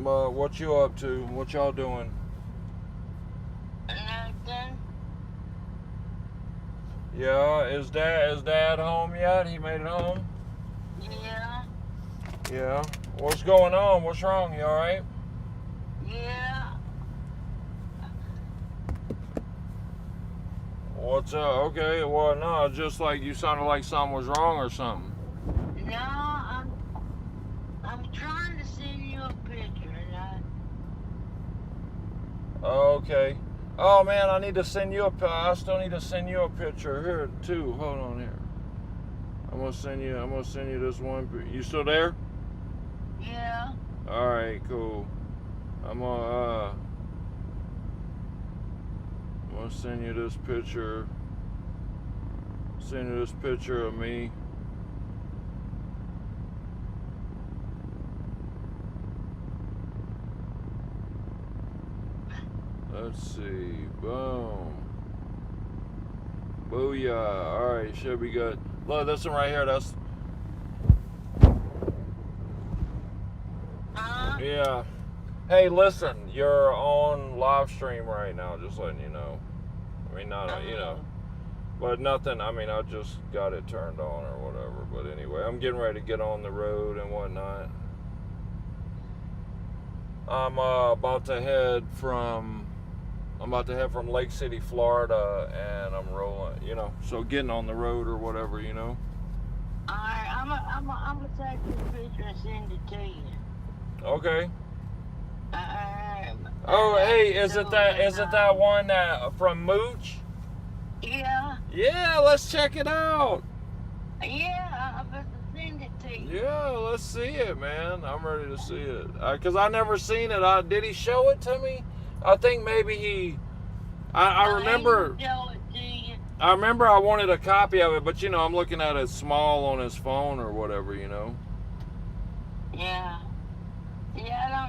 What you up to? What y'all doing? Nothing. Yeah, is dad home yet? He made it home? Yeah. Yeah. What's going on? What's wrong? You alright? Yeah. What's up? Okay, well, no, just like you sounded like something was wrong or something. No, I'm trying to send you a picture, and Okay. Oh man, I still need to send you a picture here too. Hold on here. I'm gonna send you this one. You still there? yeah. All right, cool. I'm gonna send you this picture. Send you this picture of me. Let's see. Boom. Booyah. All right, should be good. Look, this one right here. That's yeah. Hey, listen, you're on live stream right now. Just letting you know. I mean, not you know, but nothing. I mean, I just got it turned on or whatever. But anyway, I'm getting ready to get on the road and whatnot. I'm about to head from Lake City, Florida, and I'm rolling. You know, so getting on the road or whatever. You know. Alright, I'm gonna take this picture and send it to you. Okay. Oh, hey, is it that one from Mooch? Yeah. Yeah, let's check it out. Yeah, I'm about to send it to you. Yeah, let's see it, man. I'm ready to see it. Cause I never seen it. Did he show it to me? I think maybe he. I remember. Show it to you. I remember I wanted a copy of it, but you know I'm looking at it small on his phone or whatever, you know. Yeah. Yeah,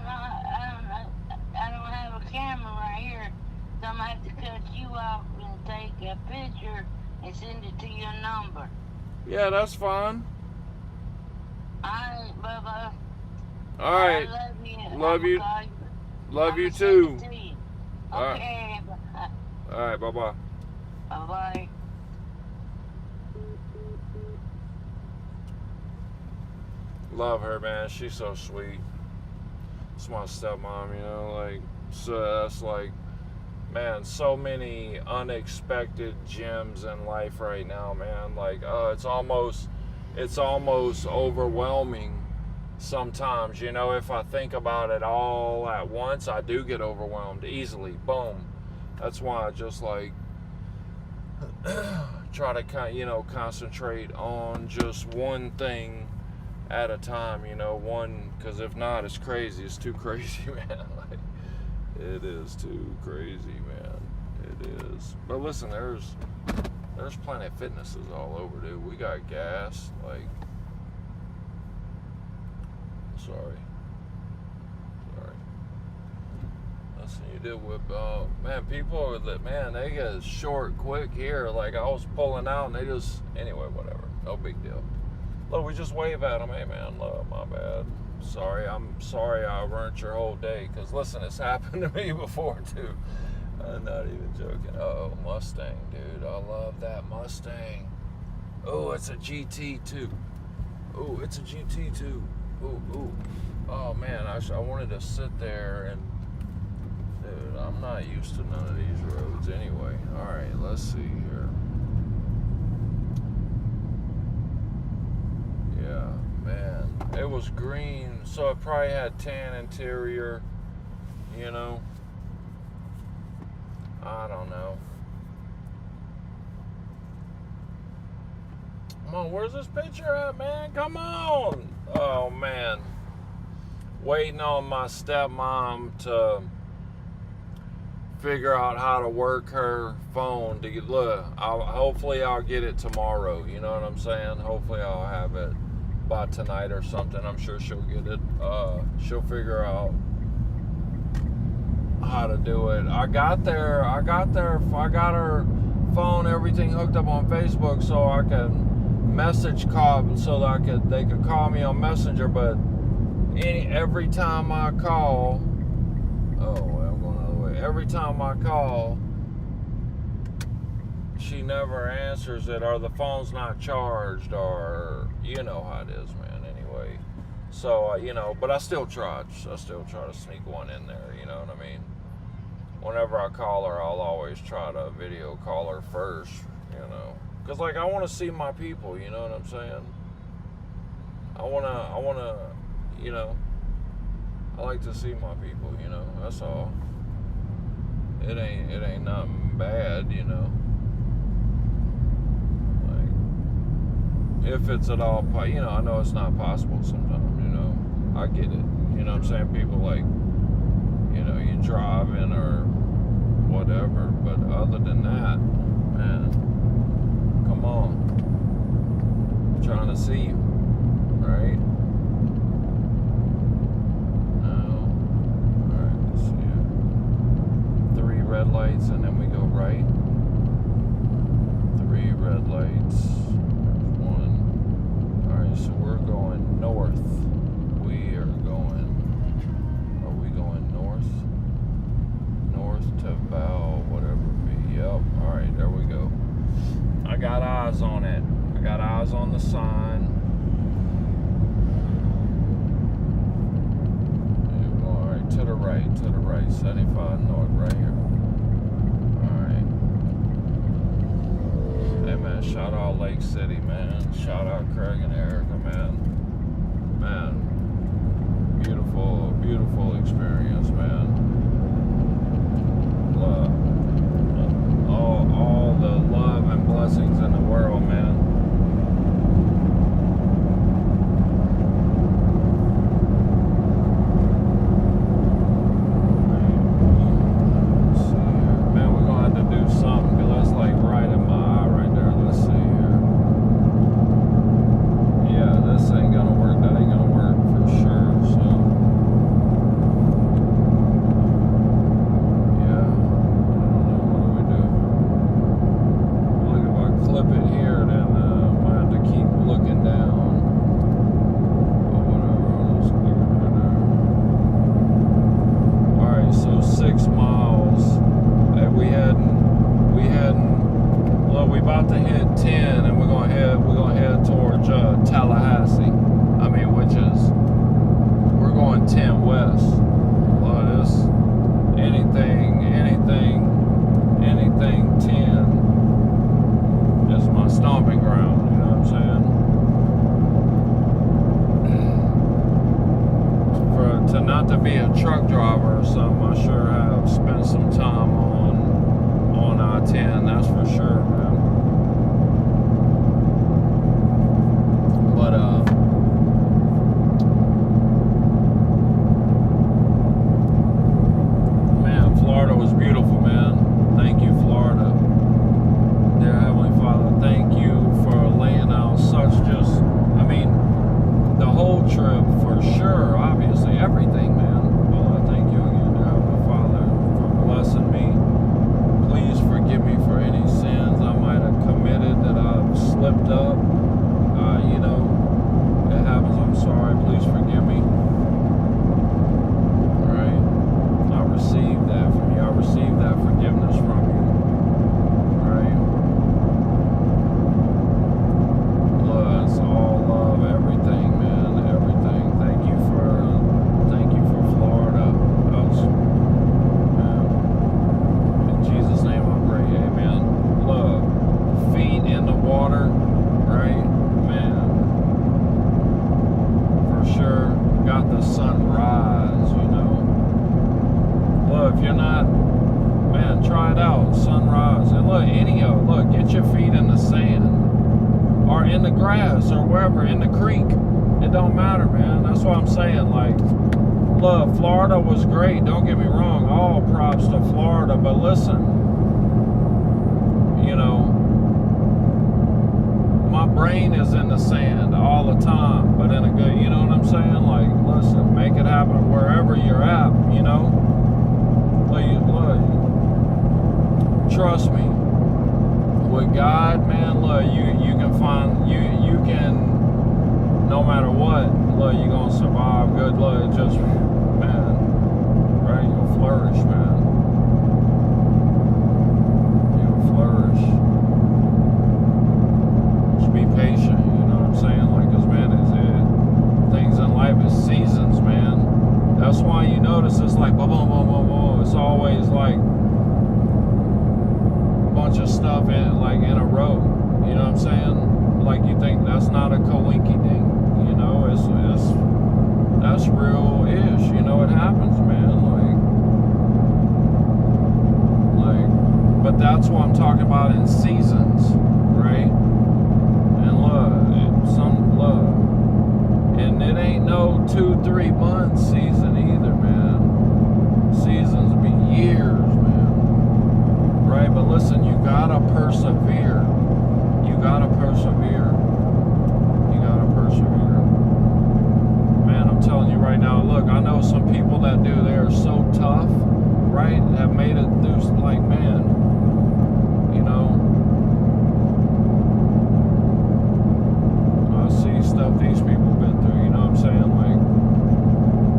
I don't have a camera right here, so I'm gonna have to cut you off and take a picture and send it to your number. Yeah, that's fine. Alright, Bubba. Alright. I love you. Love you. Love you I'ma too. send it to you. Alright. Okay. Alright, bye-bye. Bye-bye. Love her, man. She's so sweet. It's my stepmom, you know, like, so that's like, man, so many unexpected gems in life right now, man. Like, it's almost overwhelming sometimes, you know. If I think about it all at once, I do get overwhelmed easily. Boom. That's why I just like try to, you know, concentrate on just one thing at a time, you know, because if not, it's crazy. It's too crazy, man. Like, it is too crazy, man. It is. But listen, there's Planet Fitnesses all over, dude. We got gas, like, sorry. Listen, you did whip out. Man, people they get short quick here. Like, I was pulling out and they just, anyway, whatever. No big deal. Look, we just wave at them. Hey, man, look, my bad. I'm sorry I ruined your whole day. Because, listen, it's happened to me before, too. I'm not even joking. Uh-oh, Mustang, dude. I love that Mustang. Oh, it's a GT, too. Oh, it's a GT, too. Ooh. Oh, man, I wanted to sit there and... Dude, I'm not used to none of these roads anyway. All right, let's see here. Yeah, man. It was green, so it probably had tan interior, you know. I don't know. Come on, where's this picture at, man? Come on. Oh, man. Waiting on my stepmom to figure out how to work her phone to get, look, hopefully I'll get it tomorrow, you know what I'm saying? Hopefully I'll have it by tonight or something. I'm sure she'll get it. She'll figure out how to do it. I got her phone, everything hooked up on Facebook so I can message call, so that they could call me on Messenger, but every time I call, oh, well, I'm going the other way. Every time I call, she never answers it, or the phone's not charged, or you know how it is, man. Anyway, so but I still try. I still try to sneak one in there. You know what I mean? Whenever I call her, I'll always try to video call her first. Because like I want to see my people. You know what I'm saying? I wanna, I like to see my people. That's all. It ain't nothing bad. If it's at all, I know it's not possible sometimes, I get it. You know what I'm saying? People like, you driving or whatever, but other than that, man, come on. I'm trying to see you, right? No. Alright, let's see. 3 red lights and then we go right. 3 red lights. So we're going north. Are we going north? North to Val, whatever it be. Yep. Alright, there we go. I got eyes on it. I got eyes on the sign. Alright, to the right. 75 north, right here. Hey man, shout out Lake City, man. Shout out Craig and Erica, man. Beautiful, beautiful experience, man. All the love and blessings in the world, man. Man, we're gonna have to do something because that's like right in my eye right there. Let's see here. Yeah, this ain't gonna work. That ain't gonna work for sure. So, yeah, I don't know. What do? Look, if I clip it here, then I might have to keep looking down. But whatever, I'll just click it right there. All right, so 6 miles. And we about to hit 10, and we're gonna head towards Tallahassee. We're going 10 west. Well, this anything 10 is my stomping ground. You know what I'm saying? Not to be a truck driver or something, I sure have spent some time on I-10. That's for sure, man. But man, Florida was beautiful, man. Thank you, Florida. Dear Heavenly Father, thank you for laying out such the whole trip for sure, obviously, everything, man. Well, I thank you again, dear Heavenly Father, for blessing me. Please forgive me for any sins I might have committed that I've slipped up. It happens. I'm sorry. Please forgive me. All right. I received that from you. I received that forgiveness from you. All right. Love, it's all love, everything, man, everything. Thank you for Florida. In Jesus' name I pray. Amen. Love, feet in the water, right? Man. Sure, got the sunrise, Look, if you're not, man, try it out, sunrise. And look, get your feet in the sand or in the grass or wherever, in the creek. It don't matter, man. That's what I'm saying. Like, look, Florida was great. Don't get me wrong. All props to Florida. But listen, my brain is in the sand all the time, but in a good, you know what I'm saying? Like, listen, make it happen wherever you're at, Look, trust me. With God, man, look, you can find, you can, no matter what, look, you're gonna survive. Good luck. Just, man, right? You'll flourish, man. You'll flourish. Just be patient. You know what I'm saying? Like, 'cause man, things in life is seasons, man. That's why you notice it's like boom, boom, boom, boom, boom. It's always like a bunch of stuff in a row. You know what I'm saying? Like, you think that's not a coinky ding. You know, that's real ish. You know, it happens, man. But that's what I'm talking about in seasons, right? And look, and it ain't no 2-3 months season either, man. Seasons be years, man. Right? But listen, you gotta persevere. You gotta persevere. You gotta persevere. Man, I'm telling you right now, look, I know some people that do, they are so tough, right? Have made it through, like, man, you know, I see stuff these people been through, you know what I'm saying? Like,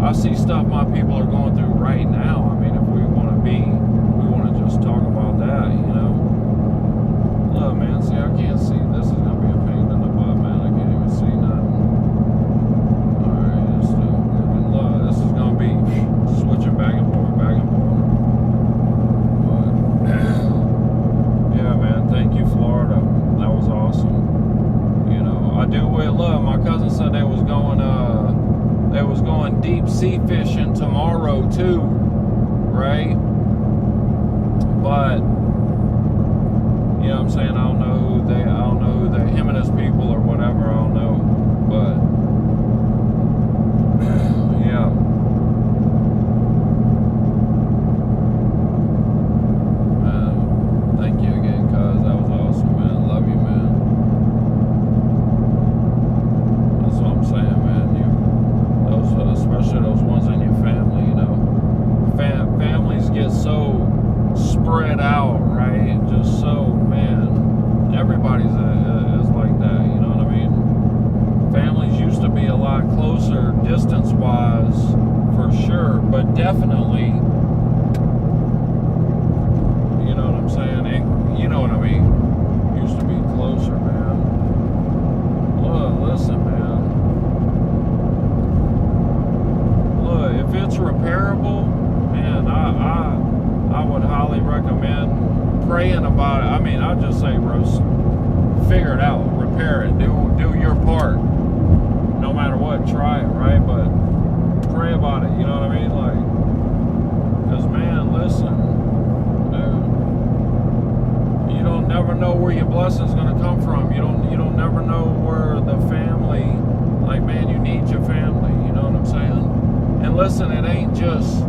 I see stuff my people are going through right now. I mean, if we want to just talk about that, you know. Look, man, see, I can't see. This is going to be a pain in the butt, man. I can't even see nothing. Alright, it's still working. Look, this is going to be switching back and forth, back and forth. But, yeah, man, thank you, Florida. That was awesome. You know, I do with love. My cousin said they was going deep sea fishing tomorrow too, right? But you know what I'm saying? I don't know who they him and his people or whatever. I don't know, but yeah. Thank you again, cuz that was awesome, man. Love you, man. That's what I'm saying, man. Especially those ones in your family, you know. Families get so spread out, right? Just so, man, everybody's is like that, you know what I mean? Families used to be a lot closer distance-wise, for sure, but definitely, you know what I'm saying? You know what I mean? Used to be closer, man. Look, listen, man. If it's repairable, man, I would highly recommend praying about it. I mean, I'd just say, Rose, figure it out, repair it, do your part. No matter what, try it, right? But pray about it, you know what I mean? Like, because, man, listen, dude, you don't never know where your blessing's gonna come from. You don't never know where the family, like, man, you need your family, you know what I'm saying? And listen, it ain't just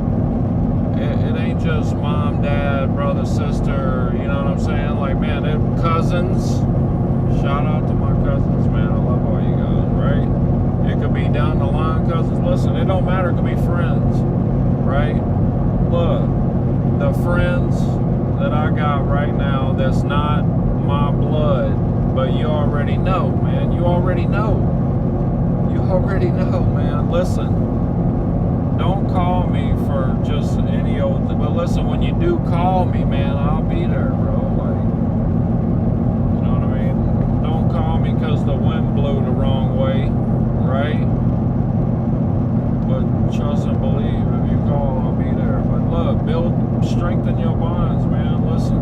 mom, dad, brother, sister, you know what I'm saying? Like, man, they're cousins. Shout out to my cousins, man. I love all you guys, right? It could be down the line cousins. Listen, it don't matter. It could be friends, right? Look, the friends that I got right now that's not my blood, but you already know, man. You already know. You already know, man. Listen. Don't call me for just any old thing. But listen, when you do call me, man, I'll be there, bro. Like, you know what I mean? Don't call me because the wind blew the wrong way, right? But trust and believe. If you call, I'll be there. But look, strengthen your bonds, man. Listen.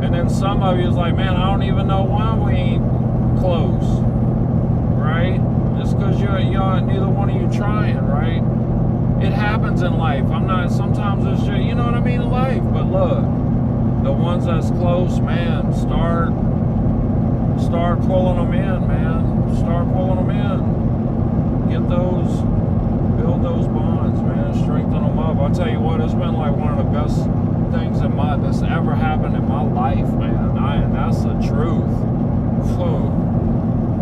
And then some of you is like, man, I don't even know why we ain't close, right? It's because you're neither one of you trying, right? It happens in life. Sometimes it's just, you know what I mean, in life. But look, the ones that's close, man, start pulling them in, man. Start pulling them in. Build those bonds, man. Strengthen them up. I'll tell you what, it's been like one of the best things that's ever happened in my life, man. And that's the truth. Whew.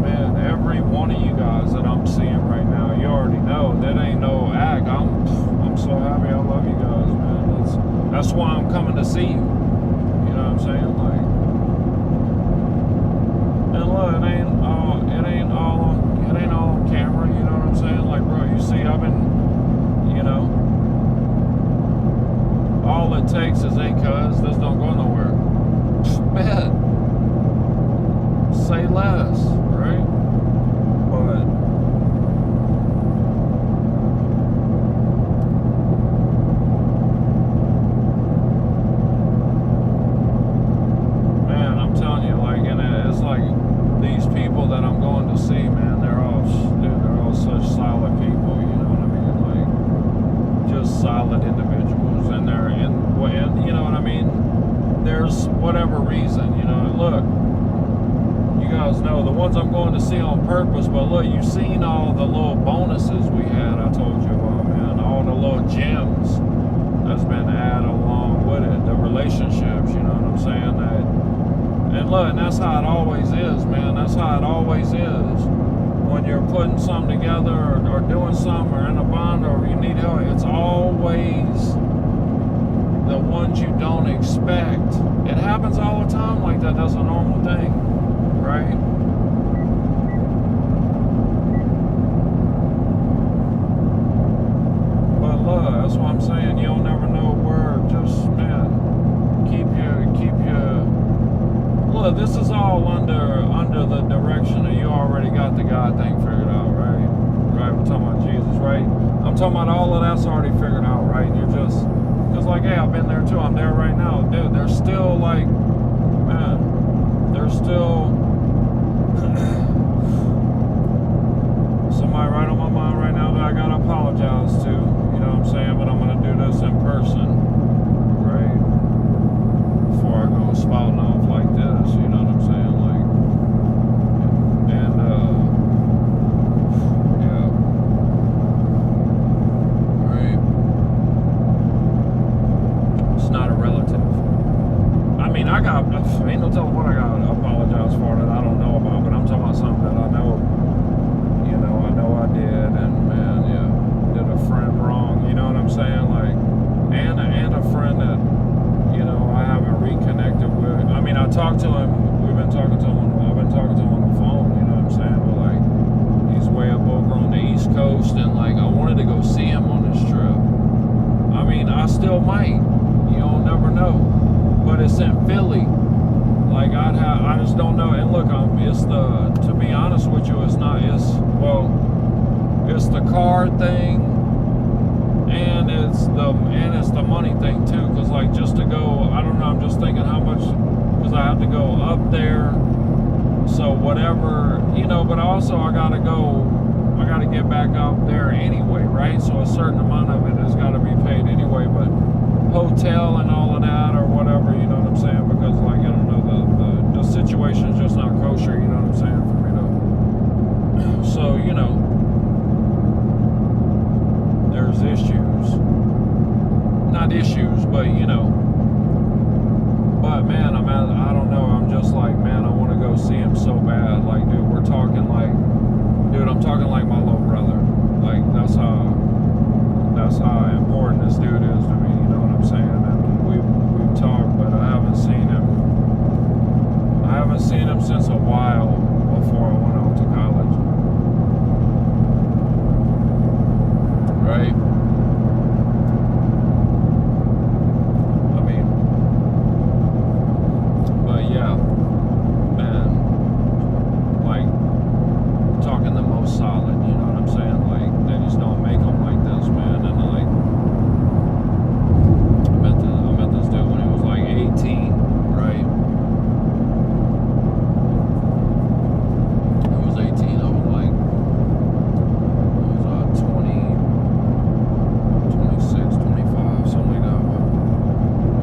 Man, every one of you guys that I'm seeing right now, you already know that ain't no act. I'm so happy. I love you guys, man. That's why I'm coming to see you. You know what I'm saying? Like, and look, it ain't all takes is, hey, cuz, this don't go nowhere. Man, say less, right? But man, I'm telling you, like, and it's like these people that I'm going to see, man, they're all such solid people, you know what I mean? Like, just solid individuals, and they're and you know what I mean? There's whatever reason, you know. Look, you guys know the ones I'm going to see on purpose, but look, you've seen all the little bonuses we had. I told you about, man, all the little gems that's been added along with it, the relationships, you know what I'm saying? And look, and that's how it always is, man. That's how it always is. When you're putting something together or doing something or in a bond or you need help, it's always the ones you don't expect. It happens all the time like that. That's a normal thing, right? But look, that's what I'm saying. You'll never know where. Just, man, keep your. Look, this is all under the direction of you already got the God thing figured out, right? Right, we're talking about Jesus, right? I'm talking about all of that's already figured out, right? And you're just like, hey, I've been there too. I'm there right now, dude. There's still like, man, there's still somebody right on my mind right now that I gotta apologize to. You know what I'm saying? But I'm gonna do this in person, right? Before I go spouting off like this, you know what I'm saying? Like, and yeah, right. It's not a relative. I mean, ain't no telling what I gotta apologize for that I don't know about, but I'm talking about something that I know. You know, I know I did, and man, yeah, did a friend wrong. You know what I'm saying? Like, and a friend that, you know, I haven't reconnected with. I mean, I talked to him. I've been talking to him on the phone. You know what I'm saying? But like, he's way up over on the East Coast, and like, I wanted to go see him on this trip. I mean, I still might. You don't never know. But it's in Philly. Like, I just don't know. And look, to be honest with you, it's the car thing, and it's the money thing too. Cause like, just to go, I don't know, I'm just thinking how much, cause I have to go up there. So whatever, you know, but also I gotta get back up there anyway, right? So a certain amount of it has gotta be paid anyway, but hotel and all of that or whatever, you know what I'm saying? Because like, I don't know, the situation's just not kosher, you know what I'm saying, for me to, so, you know, there's not issues, but you know, but man, I don't know, I'm just like, man, I want to go see him so bad. Like, dude, I'm talking like my little brother. Like, that's how important this dude is to me, you know what I'm saying? And we've talked, but I haven't seen him since a while before I went off to college. Right? I mean, but yeah, man, like, talking the most solid, you know what I'm saying? Like, they just don't make them like this, man. And like, I met this dude when he was like 18, right? He was 18, I was like, 26, 25, something like that. But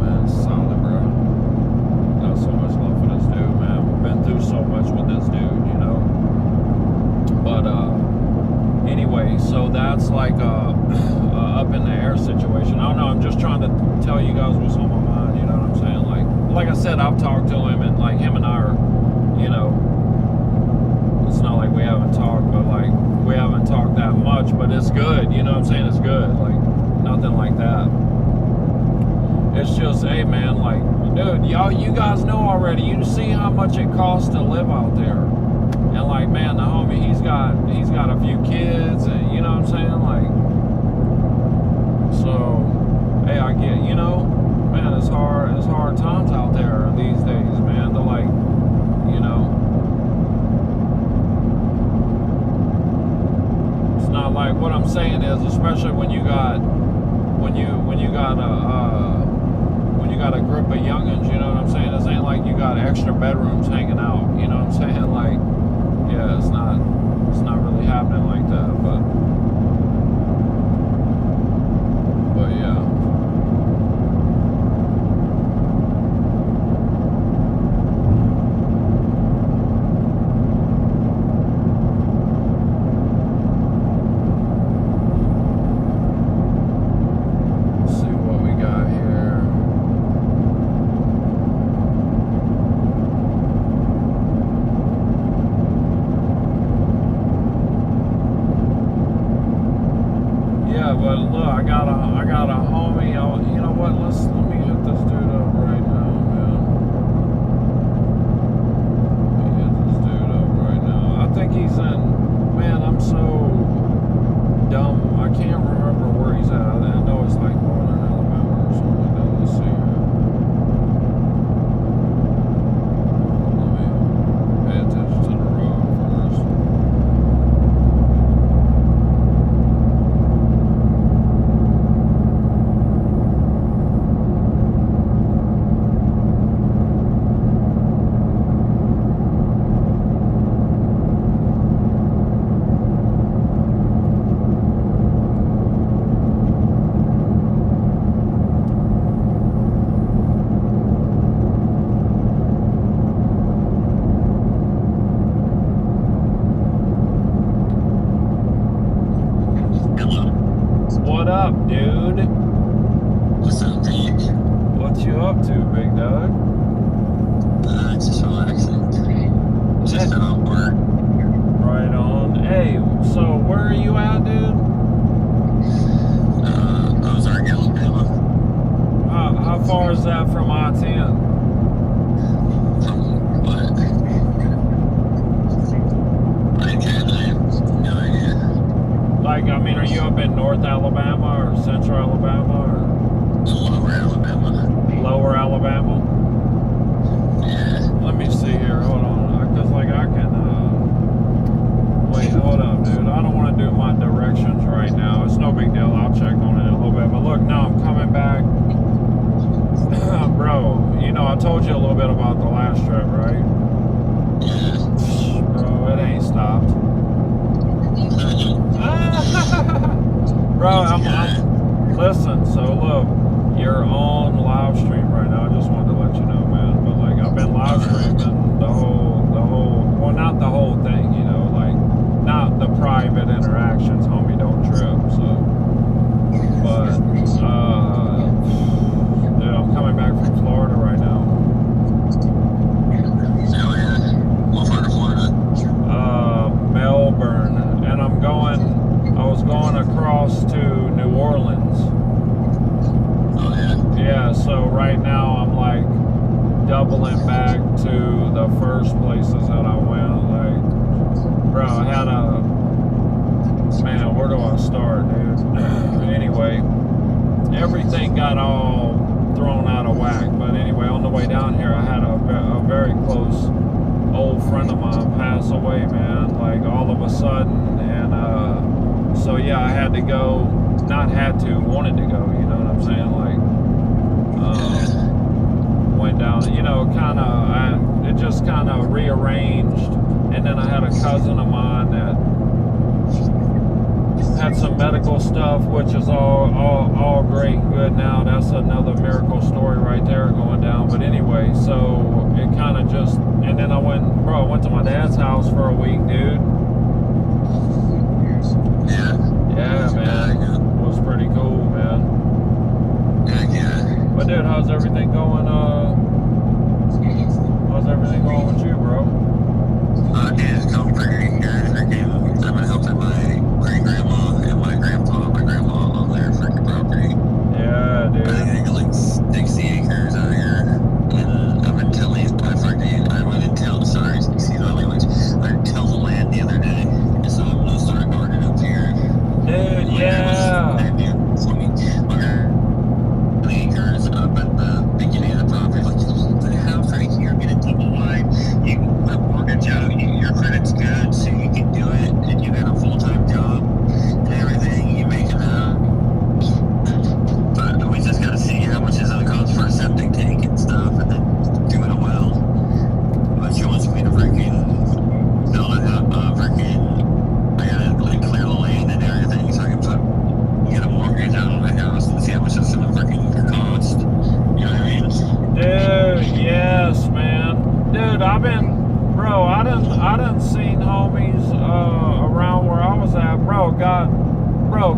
man, solid, bro. Got so much love for this dude, man. We've been through so much with this dude, you know. But anyway, so that's like up in the air situation. I don't know. I'm just trying to tell you guys what's on my mind. You know what I'm saying? Like I said, I've talked to him, and like him and I are, you know, it's not like we haven't talked, but like we haven't talked that much. But it's good. You know what I'm saying? It's good. Like, nothing like that. It's just, hey man, like, dude, you guys know already. You see how much it costs to live out there. And like, man, the homie, he's got a few kids, and you know what I'm saying? Like, so, hey, I get, you know, man, no. Like what I'm saying is, especially when you got a group of youngins, you know what I'm saying? This ain't like you got extra bedrooms hanging out. You know what I'm saying? Like, yeah, it's not really happening like that. But yeah. But look, I got a homie. You know what? Let me hit this dude up right now, man. Let me hit this dude up right now. I think he's in. Man, I'm so dumb. I can't remember where he's at. I know it's like Northern Alabama or something like that. Let's see here. Let me pay attention to the road first. What up, dude? What's up, Pete? What you up to, big dog? Just relaxing. Just got off work. Right on. Hey, so where are you at, dude? Ozark, Alabama. How far is that from I-10? From what? I have no idea. Like, I mean, are you up in North Alabama or Central Alabama or Lower Alabama. Lower Alabama? Yeah. Let me see here. Hold on. Because, like, I can, wait, hold up, dude. I don't want to do my directions right now. It's no big deal. I'll check on it in a little bit. But look, now I'm coming back. Bro, you know, I told you a little bit about the last trip, right? Yeah. Bro, it ain't stopped. Bro, I'm listen, so look, you're on live stream right now. I just wanted to let you know, man. But like, I've been live streaming the whole, well, not the whole thing, you know, like, not the private interactions, homie, don't trip, so, but, dude, I'm coming back from Florida right now. Oh, yeah. What part of Florida? Melbourne, and I was going across to New Orleans. Oh, yeah. Yeah, so right now I'm like doubling back to the first places that I went. Like, bro, I had man, where do I start, dude? Anyway, everything got all thrown out of whack. But anyway, on the way down here, I had a very close old friend of mine pass away, man. Like all of a sudden, and so yeah, I had to go. Not had to, wanted to go. You know what I'm saying? Like, went down. You know, kind of. It just kind of rearranged, and then I had a cousin of mine that had some medical stuff, which is all great and good now. That's another miracle story right there going down. But anyway, so it kind of just, and then I went to my dad's house for a week, dude. Yeah, man. It was pretty cool, man. Yeah. But dude, how's everything going? How's everything going with you, bro? Yeah, it's going pretty good. I've been helping my great-grandma and my grandpa on their freaking property. Yeah, dude. I think I got like 60 acres out here. And I've been tilling, excuse my language. I tilled the land the other day. And so I'm going to start gardening up here. Dude, yeah. Acres up at the beginning of the property. Like, you just put a house right here, get a double wide. You can mortgage out. Your credit's good, so you can do it. And you got a full-time job.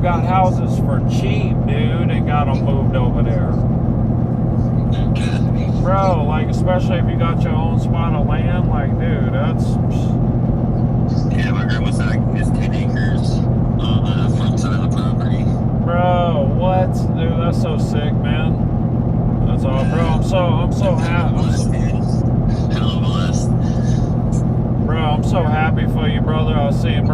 got houses for cheap, dude, and got them moved over there. Bro, like, especially if you got your own spot of land, like, dude, that's... Yeah, my grandma's like, it's 10 acres on the front side of the property. Bro, what? Dude, that's so sick, man. That's all, bro. I'm so happy. Hella blessed. Bro, I'm so happy for you, brother. I seen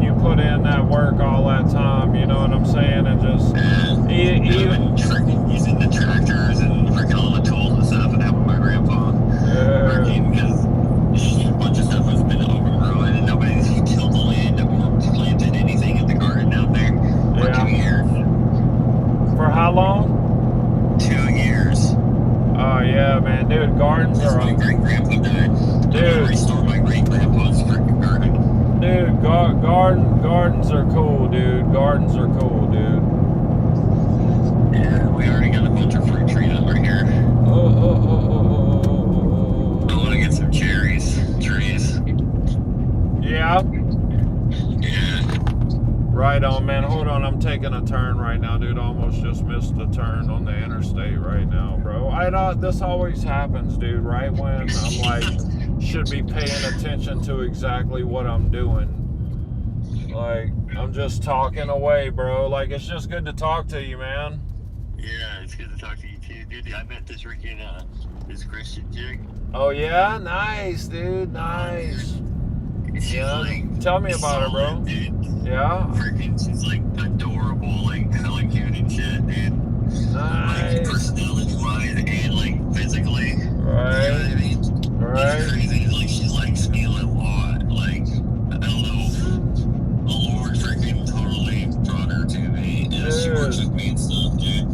you put in that work all that time, you know what I'm saying? And just... I've been using the tractors and freaking all the tools and stuff and helping my grandpa. Working because a bunch of stuff has been overgrown and nobody's tilled the land or planted anything in the garden out there for 2 years. For how long? 2 years. Oh yeah, man, dude, gardens are... My great-grandpa died. Dude. Restore my great-grandpa's freaking garden. Dude, gardens are cool, dude. Gardens are cool, dude. Yeah, we already got a bunch of fruit trees over here. I want to get some trees. Yeah? Yeah. Right on, man. Hold on, I'm taking a turn right now, dude. Almost just missed the turn on the interstate right now, bro. This always happens, dude, right when I'm like, should be paying attention to exactly what I'm doing. Like, I'm just talking away, bro. Like, it's just good to talk to you, man. Yeah, it's good to talk to you too, dude. I met this freaking this Christian chick. Oh yeah, nice, dude, nice. She's like, tell me about her, bro. Dude. Yeah. Freaking, she's like adorable, like hella cute and shit, dude. Nice. Like personality-wise and like physically. Right. You know what I mean? Right. It's crazy. Like she likes me a lot. Like I don't know. The Lord freaking totally brought her to me, and she works with me and stuff, dude.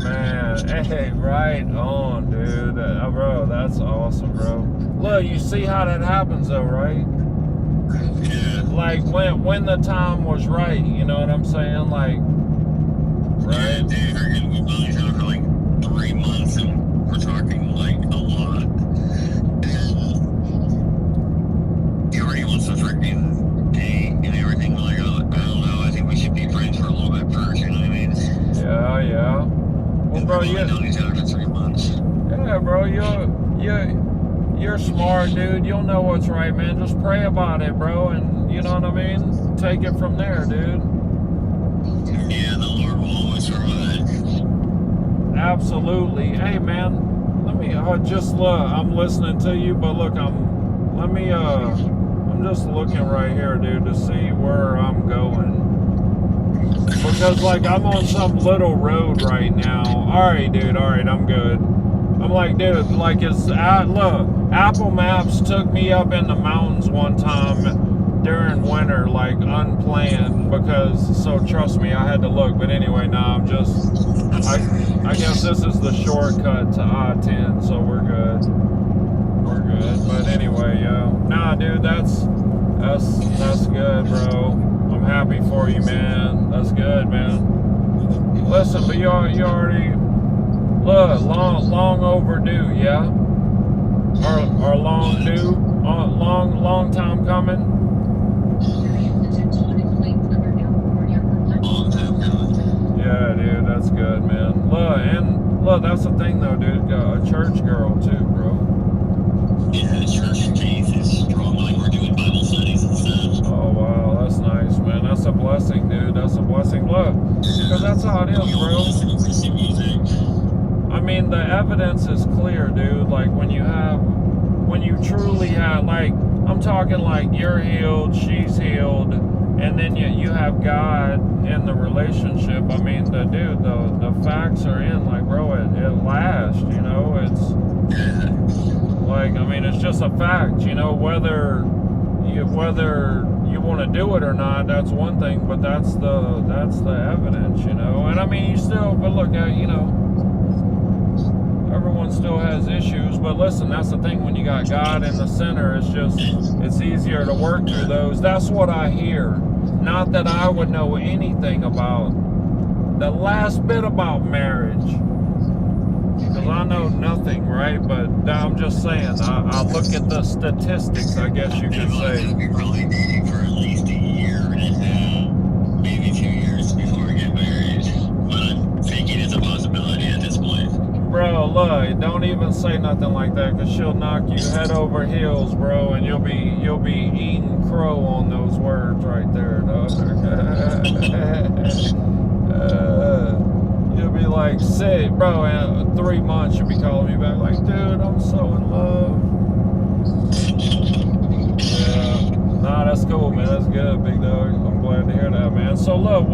Man, hey, right on, dude. Bro, that's awesome, bro. Look, you see how that happens, though, right? Yeah. Like when the time was right, you know what I'm saying? Like, right? Yeah, dude. Freaking, we've known each other for like 3 months, and we're talking like a lot. And he already wants to freaking date and everything. Like, I don't know. I think we should be friends for a little bit first. You know what I mean? Yeah. Well, bro, we've known each other for 3 months. Yeah, bro, you're smart, dude. You'll know what's right, man. Just pray about it, bro, and you know what I mean? Take it from there, dude. Yeah, the Lord will always provide. Absolutely. Hey, man, let me just look. I'm listening to you, but look, I'm just looking right here, dude, to see where I'm going. Because, like, I'm on some little road right now. Alright, dude, alright, I'm good. I'm like, dude, like, look, Apple Maps took me up in the mountains one time during winter, like, unplanned, so trust me, I had to look. But anyway, I guess this is the shortcut to I-10, so we're good. But anyway, nah, dude, that's good, bro. I'm happy for you, man. That's good, man. Listen, but you already, look, long overdue, yeah? Or long due? Long time coming? Yeah, dude, that's good, man. Look, that's the thing, though, dude. A church girl, too, bro. Yeah, church faith is strong. Like, we're doing Bible studies and stuff. Oh, wow, that's nice, man. That's a blessing, dude. That's a blessing. Look, because that's how it is, bro. I mean, the evidence is clear, dude. Like, when you truly have, like, I'm talking like you're healed, she's healed, and then you have God in the relationship. I mean, the facts are in, like, bro, it lasts, you know? It's, like, I mean, it's just a fact, you know, whether you want to do it or not, that's one thing, but that's the evidence, you know? And I mean, but look at, you know, everyone still has issues, but listen, that's the thing, when you got God in the center, it's easier to work through those. That's what I hear. Not that I would know anything about the last bit about marriage, because I know nothing, right? But I'm just saying, I look at the statistics, I guess you could say. We're probably dating for at least a year and a half. look, don't even say nothing like that, cause she'll knock you head over heels, bro, and you'll be eating crow on those words right there, dog. You'll be like, sick, bro, in 3 months you'll be calling me back like, dude, I'm so in love. Yeah, nah, that's cool, man. That's good, big dog. I'm glad to hear that, man. So look,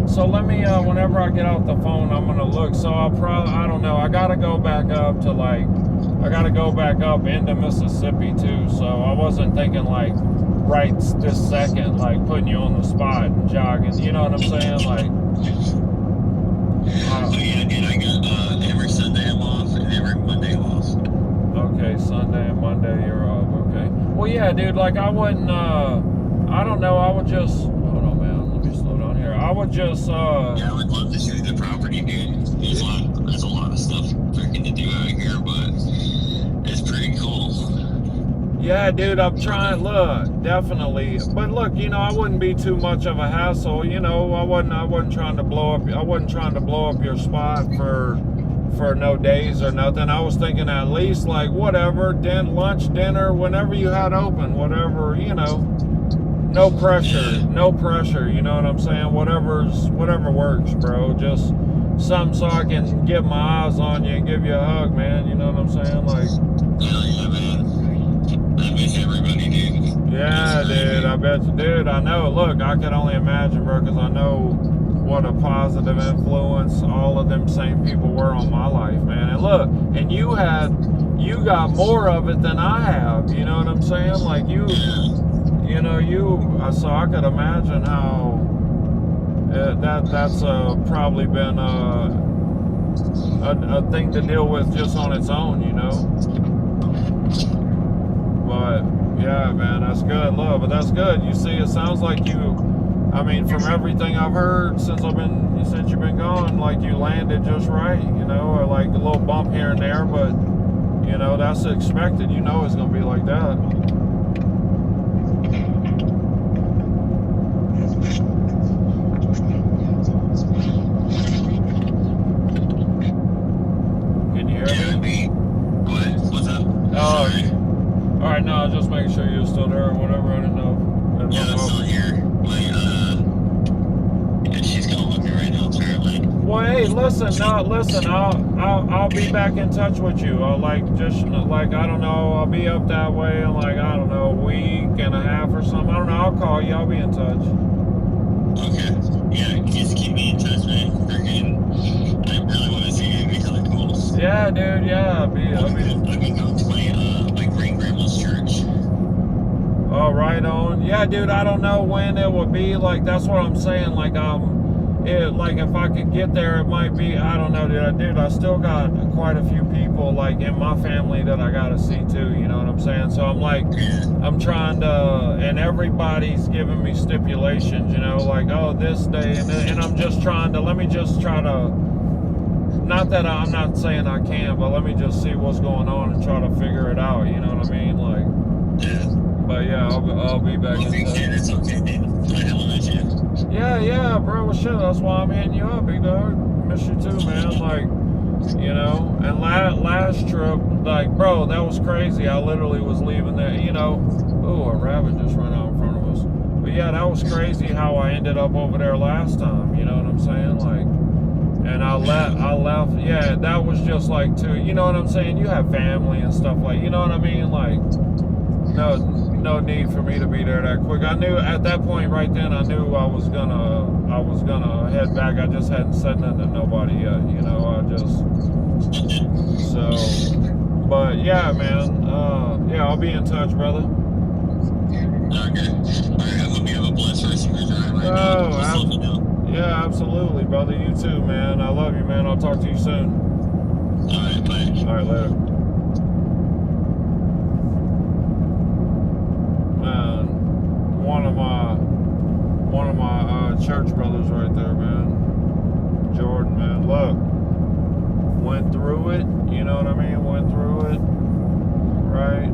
so let me, whenever I get off the phone, I'm gonna look. So I don't know. I gotta go back up to I gotta go back up into Mississippi too. So I wasn't thinking like right this second, like putting you on the spot and jogging. You know what I'm saying? Like. Oh yeah, dude. I got every Sunday I'm off and every Monday I'm off. Okay, Sunday and Monday you're off. Okay. Well, yeah, dude. Like I wouldn't. I don't know. I would just. Hold on, man. Let me slow down here. I would just. Yeah, I would love to show you the property, dude. There's a lot of stuff freaking to do out here, but it's pretty cool. Yeah, dude, I'm trying. Look, definitely. But look, I wouldn't be too much of a hassle. I wasn't trying to blow up. I wasn't trying to blow up your spot for no days or nothing. I was thinking at least like whatever, lunch, dinner, whenever you had open, whatever. No pressure. You know what I'm saying? Whatever works, bro. Just something so I can get my eyes on you and give you a hug, man. You know what I'm saying? Like. Hell yeah, man. I miss everybody, dude. Yeah, dude. I bet you, dude. I know. Look, I can only imagine, bro, because I know what a positive influence all of them same people were on my life, man. And look, and you got more of it than I have. You know what I'm saying? Like so I could imagine how that's probably been a thing to deal with just on its own, But yeah, man, that's good, love. But that's good. You see, it sounds like from everything I've heard since you've been gone, like you landed just right, or like a little bump here and there, but that's expected. It's gonna be like that. Can you hear me? What's up? Oh, all right. No, I was just making sure you were still there or whatever. I didn't know. Yeah, I'm still here. Yeah, she's calling me right now, apparently. Well, hey, listen. I'll be back in touch with you. I'll I don't know. I'll be up that way in I don't know, a week and a half or something. I don't know. I'll call you. I'll be in touch. Okay. Yeah, just keep me in touch, man. I really want to see you. It'd be kind of cool. Yeah, dude. Yeah, I'll be. I've been going to my great grandma's church. Oh, right on. Yeah, dude. I don't know when it would be. That's what I'm saying. If I could get there, it might be. I don't know, dude. I still got quite a few people in my family that I gotta see too. You know what I'm saying? So I'm trying to, and everybody's giving me stipulations. Oh, this day, and I'm just trying to. Let me just try to. Not that I'm not saying I can, but let me just see what's going on and try to figure it out. You know what I mean? Yeah. But yeah, I'll be back in touch. It's okay, dude. I know I miss you. Yeah, bro. Well, shit, that's why I'm hitting you up, big dog. Miss you too, man. And last trip, bro, that was crazy. I literally was leaving there, Ooh, a rabbit just ran out in front of us. But yeah, that was crazy how I ended up over there last time. You know what I'm saying? And I left. Yeah, that was just too. You know what I'm saying? You have family and stuff you know what I mean? No need for me to be there that quick. I knew at that point right then. I knew I was gonna head back. I just hadn't said nothing to nobody yet. But yeah, man. Yeah, I'll be in touch, brother. Okay. All right. I hope you have a blessed rest of your drive. Yeah, absolutely, brother. You too, man. I love you, man. I'll talk to you soon. All right. Bye. All right, later. One of my church brothers right there, man. Jordan, man. Look, went through it. You know what I mean? Went through it, right?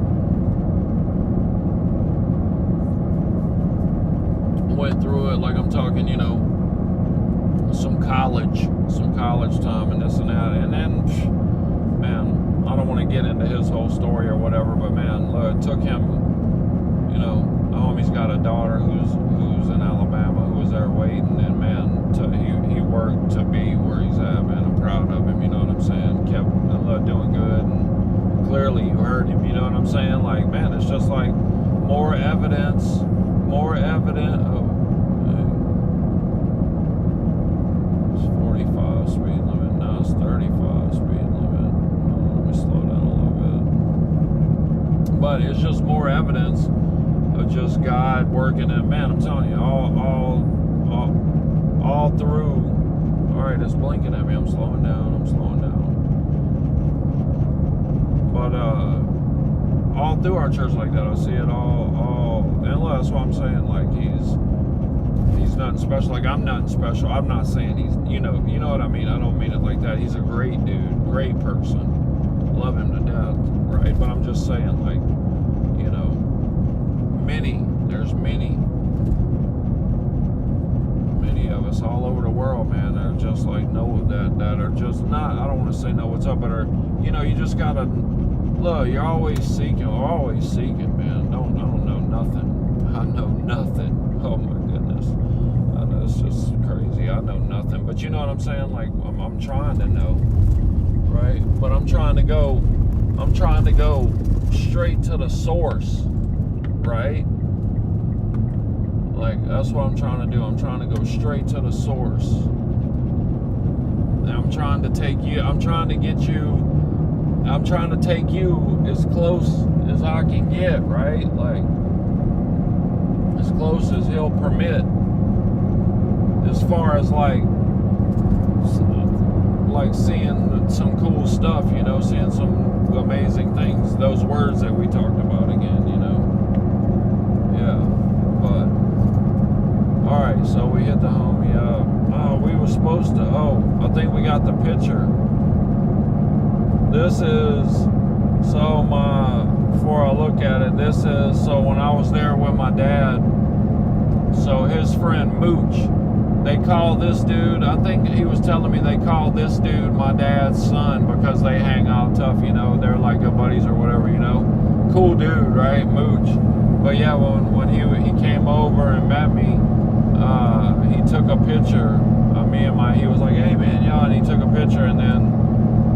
Went through it I'm talking, some college time and this and that, and then man, I don't want to get into his whole story or whatever, but man, look, it took him, you know, the homie's got a daughter who's in Alabama who was there waiting, and man, he worked to be where he's at, man. I'm proud of him, you know what I'm saying? Kept doing good, and clearly you heard him, you know what I'm saying? Like, man, it's just like more evidence. Oh, it's 45 speed limit, now it's 35 speed limit. Let me slow down a little bit. But it's just more evidence of just God working, and man, I'm telling you, all through. All right, it's blinking at me. I'm slowing down. But all through our church like that, I see it all. And that's what I'm saying. Like he's nothing special. Like I'm nothing special. I'm not saying he's, you know what I mean. I don't mean it like that. He's a great dude, great person. Love him to death, right? But I'm just saying, like, you know, there's many of us all over the world, man, that are just like that are just not, I don't want to say know what's up, but are, you know, you just gotta look, you're always seeking, man. I don't know nothing. I know nothing. Oh my goodness. I know it's just crazy. I know nothing. But you know what I'm saying? Like I'm trying to know. Right? But I'm trying to go straight to the source. Right? Like, that's what I'm trying to do. I'm trying to go straight to the source. And I'm trying to take you as close as I can get, right? Like, as close as he'll permit. As far as like seeing some cool stuff, you know, seeing some amazing things. Those words that we talked about again, you know. Yeah, but alright, so we hit the homie up. Oh, we were supposed to, I think we got the picture. This is, before I look at it, so when I was there with my dad, so his friend Mooch, they call this dude, I think he was telling me they call this dude my dad's son because they hang out tough, you know, they're like good buddies or whatever, you know. Cool dude, right, Mooch. But yeah, when he came over and met me, he took a picture of me and he was like, hey man, y'all, and he took a picture, and then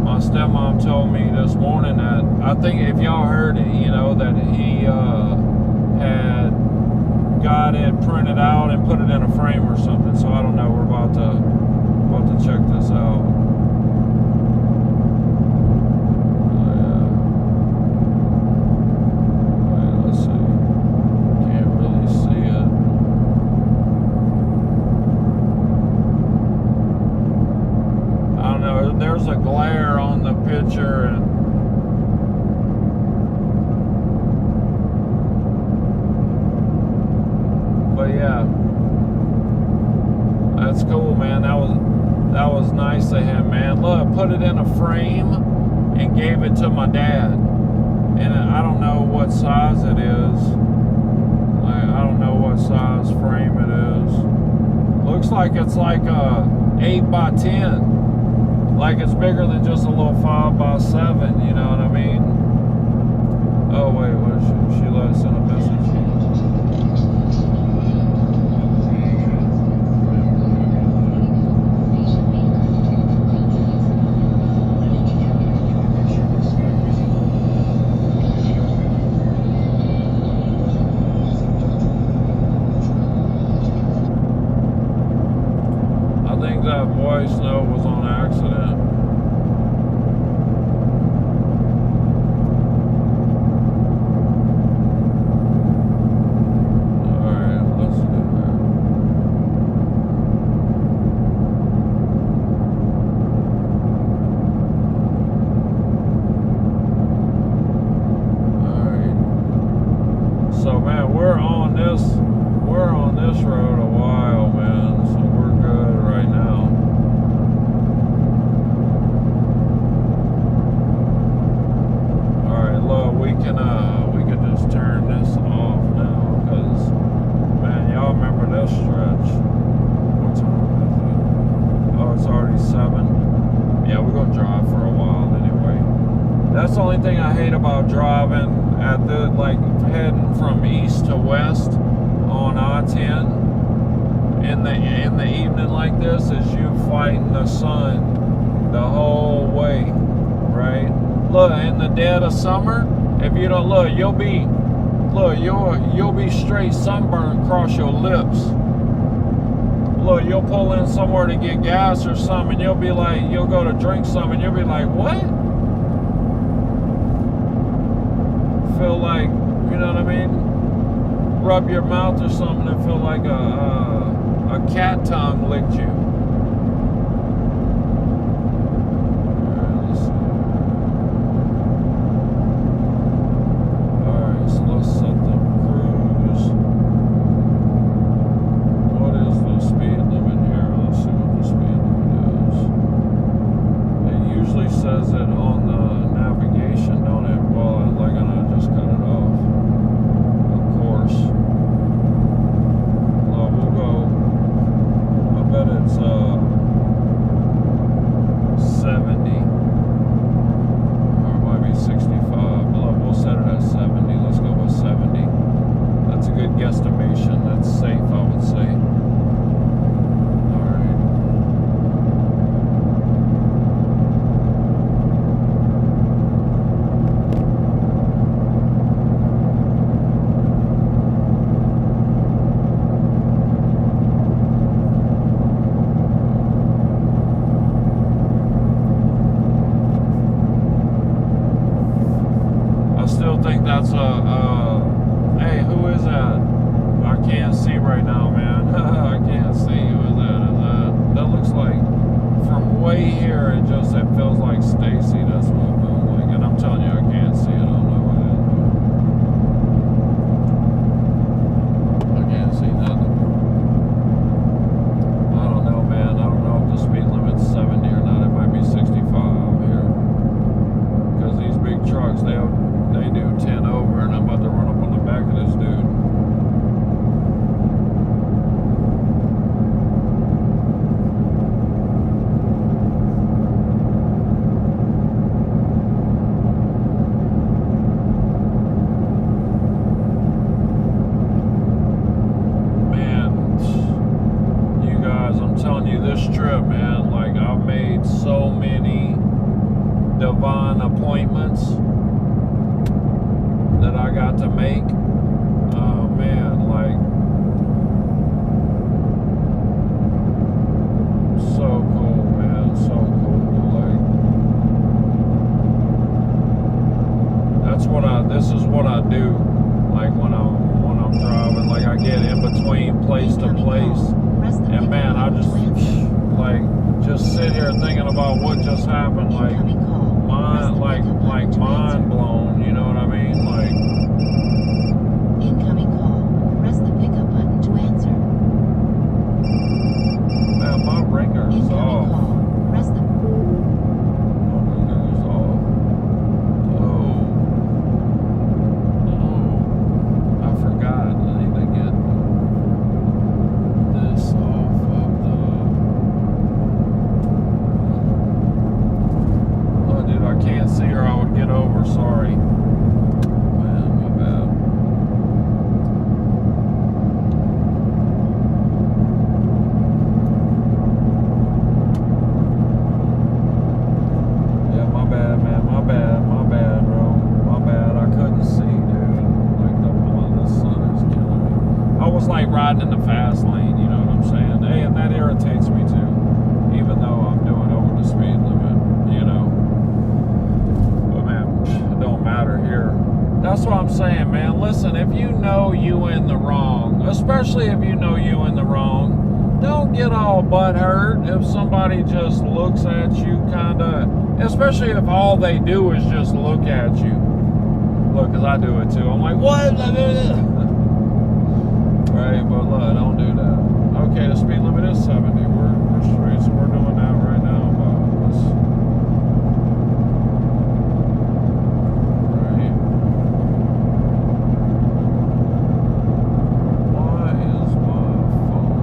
my stepmom told me this morning that, I think if y'all heard it, you know, that he had got it printed out and put it in a frame or something, so I don't know, we're about to check this out. There's a glare on the picture, and but yeah, that's cool, man. That was nice of him, man. Look, put it in a frame and gave it to my dad, and I don't know what size it is. I don't know what size frame it is. Looks like it's like a 8x10. Like it's bigger than just a little 5x7, you know what I mean? Oh wait, what is she let us send a message. I think that voice note was on accident. So man, we're on this road a while, man. So we're good right now. That's the only thing I hate about driving at the, like, heading from east to west on I-10 in the evening like this, is you fighting the sun the whole way, right? Look, in the dead of summer, if you don't look, you'll be straight sunburned across your lips. Look, you'll pull in somewhere to get gas or something, and you'll be like, you'll go to drink something, and you'll be like, what? Feel like, you know what I mean? Rub your mouth or something and feel like a cat tongue licked you. Alright, so let's set the cruise. What is the speed limit here? Let's see what the speed limit is. It usually says it on the navigation, don't it? Well, like, and I just cut it off. Of course. Well, we'll go. I bet it's 70. Or it might be 65. We'll set it at 70. Let's go with 70. That's a good guesstimation. That's safe, I would say. Think that's hey, who is that? I can't see right now, man. I can't see. Who is that? That looks like, from way here, it feels like Stacy. That's what it feels like. And I'm telling you, I can't see it. I don't know what it is. I can't see nothing. I don't know, man. I don't know if the speed limit's 70 or not. It might be 65 here. Because these big trucks, they do 10 over, and I'm about to run up on the back of this dude. Man, you guys, I'm telling you, this trip, man, like, I've made so many divine appointments that I got to make. Oh man, like, so cool, man, so cool. Like, this is what I do, like, when I'm driving. Like, I get in between place to place, and man, I just, like, just sit here thinking about what just happened, like, mind blown, you know what I mean? Like, incoming call. Press the pickup button to answer. man, my ringer is Incoming off. call. Press the My ringer is off. Oh, I forgot. I need to get this off of the. Oh, dude, I can't see her. I would get over. Sorry. Man, my bad. Yeah, my bad, man. My bad, bro. My bad. I couldn't see, dude. Like, the sun is killing me. I was like riding in the fast lane, you know what I'm saying? Hey, and that irritates me too, even though I'm doing over the speed limit, you know. But man, it don't matter here. That's what I'm saying, man. Listen, if you know you in the wrong, especially if you know you in the wrong, don't get all butthurt if somebody just looks at you kind of, especially if all they do is just look at you. Look, because I do it too. I'm like, what? Right, but look, don't do that. Okay, the speed limit is 70. We're straight, so we're doing that right now. Right. Why is my phone?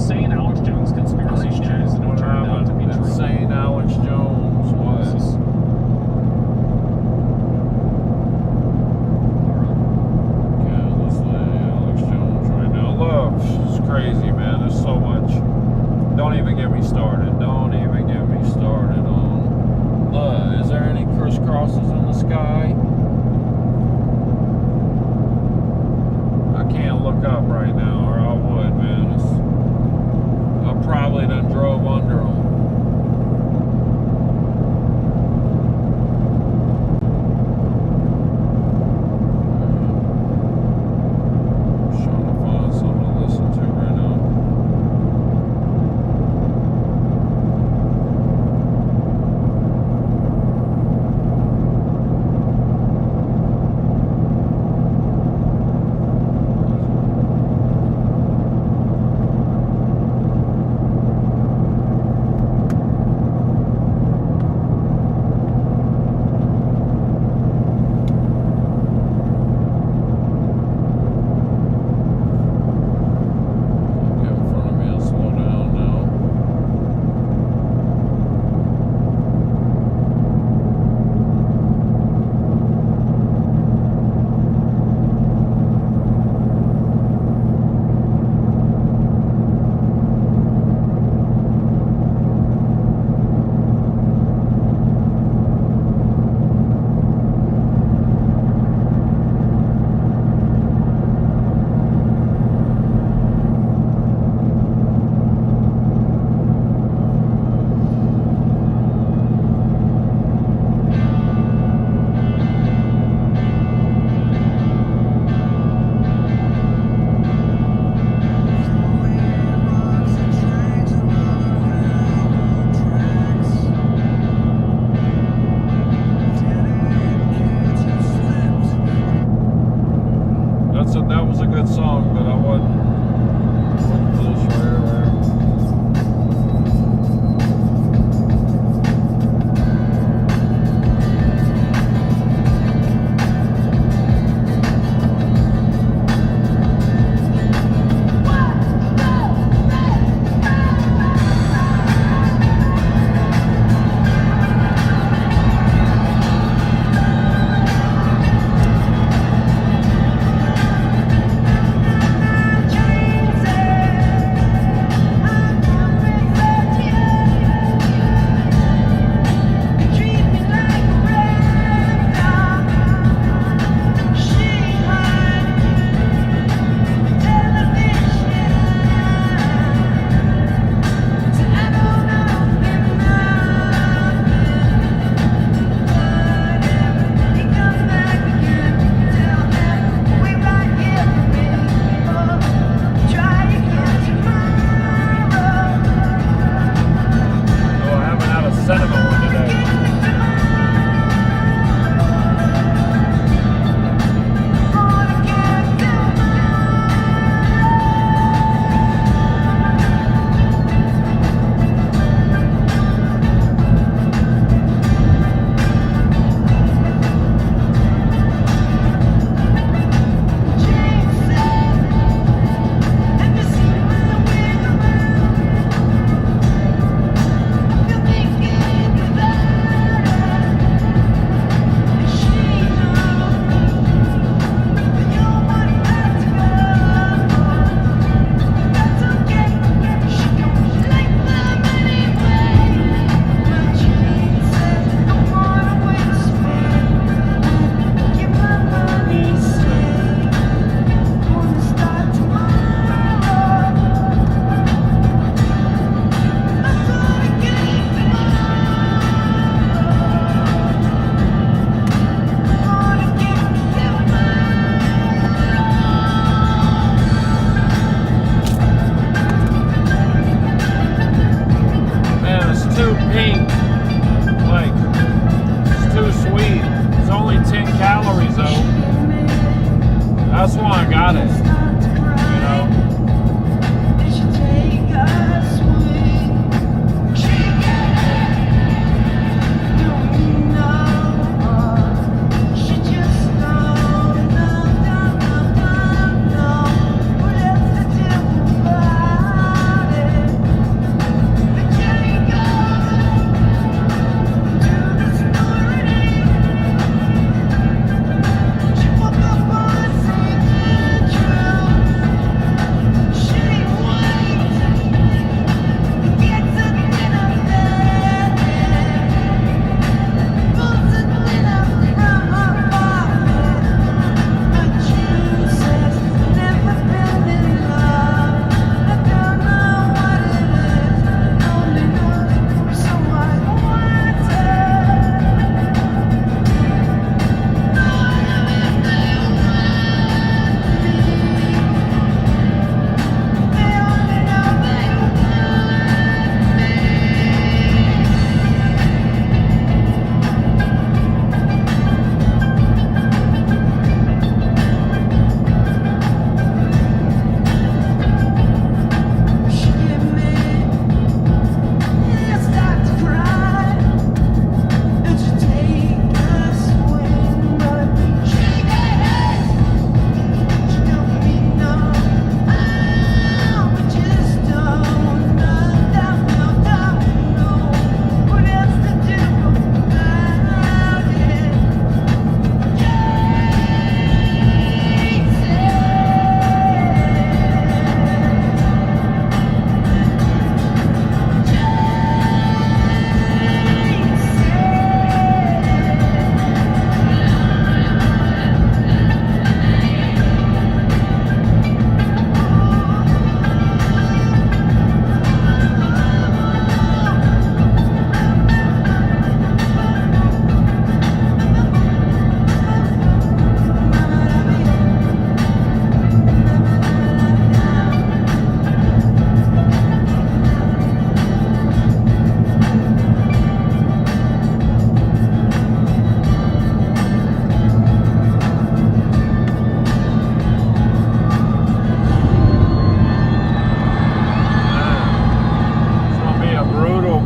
insane Alex Jones conspiracy theories that have turned out to be true. Insane Alex Jones. What? Yeah, let's let Alex Jones right now. Look, it's crazy, man. There's so much. Don't even get me started. Don't even get me started on. Look, is there any crisscrosses in the sky? I can't look up right now, or I would, man. I probably done drove under them. Just trying to find something to listen to right now.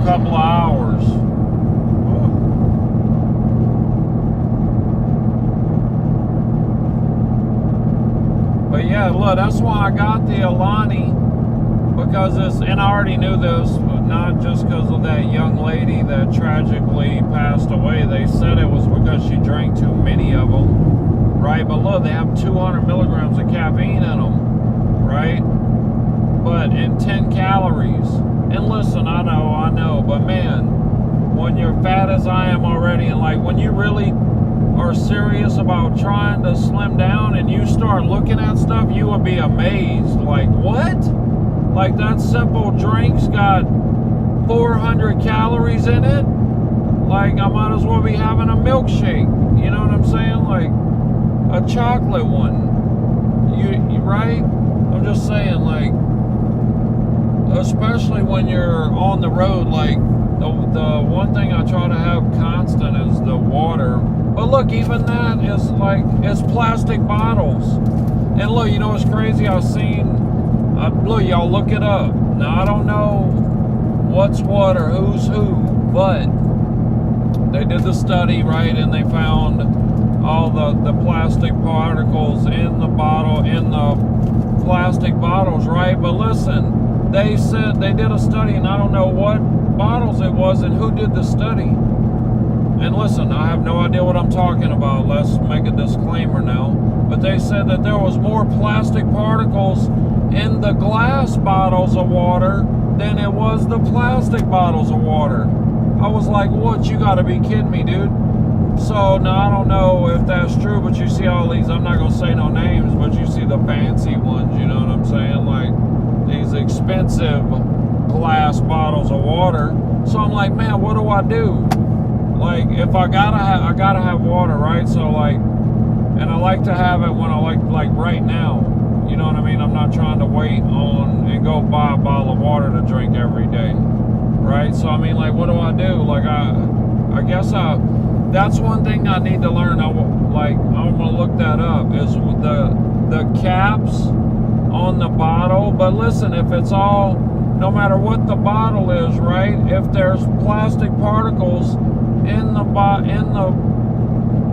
couple of hours. But yeah, look, that's why I got the Alani, because it's, and I already knew this, but not just because of that young lady that tragically passed away. They said it was because she drank too many of them, right? But look, they have 200 milligrams of caffeine in them, right? But in 10 calories. And listen, I know, but man, when you're fat as I am already, and like when you really are serious about trying to slim down and you start looking at stuff, you would be amazed. Like, what? Like, that simple drink's got 400 calories in it? Like, I might as well be having a milkshake. You know what I'm saying? Like, a chocolate one. You right? I'm just saying, like, especially when you're on the road, like, the one thing I try to have constant is the water. But look, even that is like, it's plastic bottles. And look, you know what's crazy? I've seen, look, y'all look it up. Now, I don't know what's what or who's who, but they did the study, right? And they found all the plastic particles in the bottle, in the plastic bottles, right? But listen, they said they did a study, and I don't know what bottles it was and who did the study. And listen, I have no idea what I'm talking about. Let's make a disclaimer now. But they said that there was more plastic particles in the glass bottles of water than it was the plastic bottles of water. I was like, what? You gotta be kidding me, dude. So now I don't know if that's true, but you see all these, I'm not gonna say no names, but you see the fancy ones, you know what I'm saying? Like these expensive glass bottles of water. So I'm like, man, what do I do? Like, if I gotta have water, right? So like, and I like to have it when I like right now. You know what I mean? I'm not trying to wait on and go buy a bottle of water to drink every day, right? So I mean, like, what do I do? Like, I guess that's one thing I need to learn. I'm gonna look that up. Is the caps on the bottle. But listen, if it's all, no matter what the bottle is, right? If there's plastic particles in the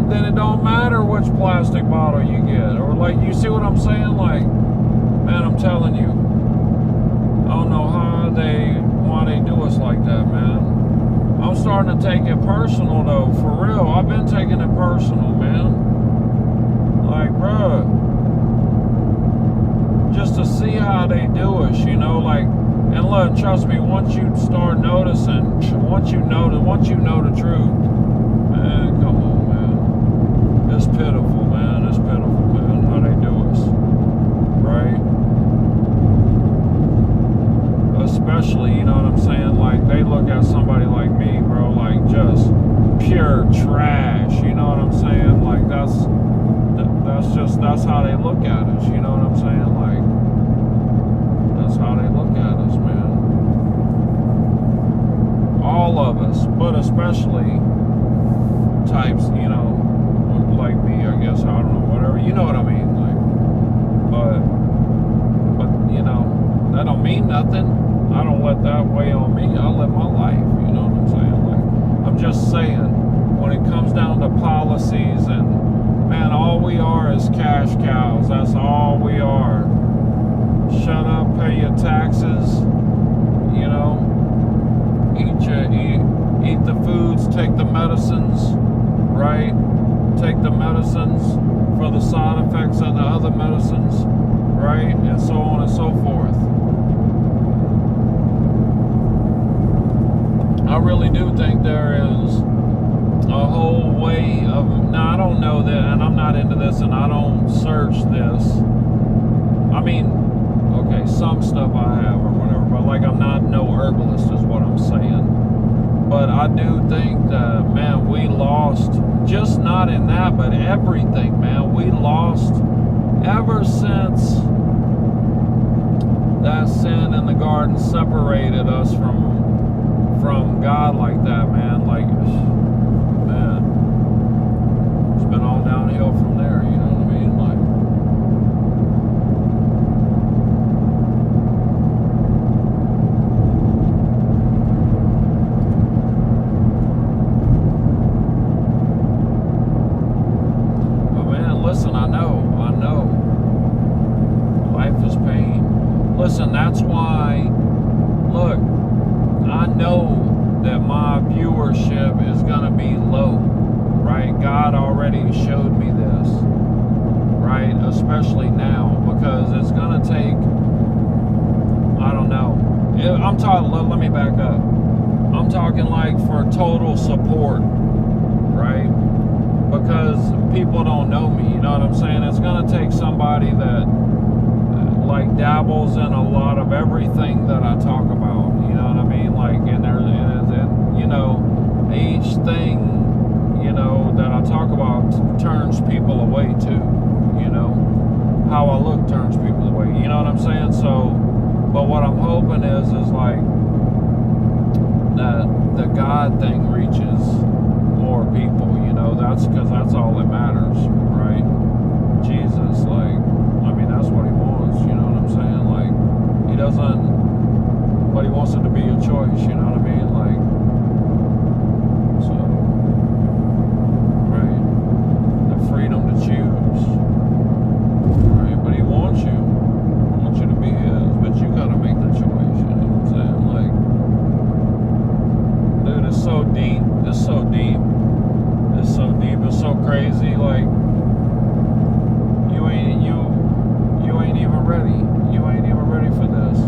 then it don't matter which plastic bottle you get. Or like, you see what I'm saying? Like, man, I'm telling you, I don't know why they do us like that, man. I'm starting to take it personal though, for real. I've been taking it personal, man. Like, bruh, just to see how they do us, you know, like. And look, trust me, once you start noticing, once you know the truth, man, come on, man. It's pitiful, man. It's pitiful, man, how they do us, right? Especially, you know what I'm saying? Like, they look at somebody like me, bro, like just pure trash, you know what I'm saying? Like, that's how they look at us, you know what I'm saying? Like, that's how they look at us, man. All of us, but especially types, you know, like me, I guess. I don't know, whatever. You know what I mean? Like, but you know, that don't mean nothing. I don't let that weigh on me. I live my life. You know what I'm saying? Like, I'm just saying, when it comes down to policies and, man, all we are is cash cows. That's all we are. Shut up, pay your taxes, you know, eat the foods, take the medicines, right? Take the medicines for the side effects of the other medicines, right? And so on and so forth. I really do think there is a whole way of, now I don't know that, and I'm not into this, and I don't search this. I mean, okay, some stuff I have or whatever, but like, I'm not no herbalist is what I'm saying. But I do think that, man, we lost, just not in that, but everything, man. We lost ever since that sin in the garden separated us from God like that, man. Like, man, it's been all downhill from there, you know what I mean? Like, know that my viewership is gonna be low, right? God already showed me this, right? Especially now, because it's gonna take, I don't know. I'm talking, let me back up. I'm talking like for total support, right? Because people don't know me, you know what I'm saying? It's gonna take somebody that like dabbles in a lot of everything that I talk about, you know what I mean? Like, and you know, each thing, you know, that I talk about turns people away too, you know? How I look turns people away, you know what I'm saying? So, but what I'm hoping is like, that the God thing reaches more people, you know? That's because that's all that matters, right? Jesus, like, I mean, that's what he wants, you know what I'm saying? Like, he doesn't, but he wants it to be a choice, you know what I mean? Like, so, right, the freedom to choose, right? But he wants you to be his, but you gotta make the choice, you know what I'm saying? Like, dude, it's so deep, it's so deep, it's so deep, it's so crazy, like, you ain't even ready. You ain't even ready for this.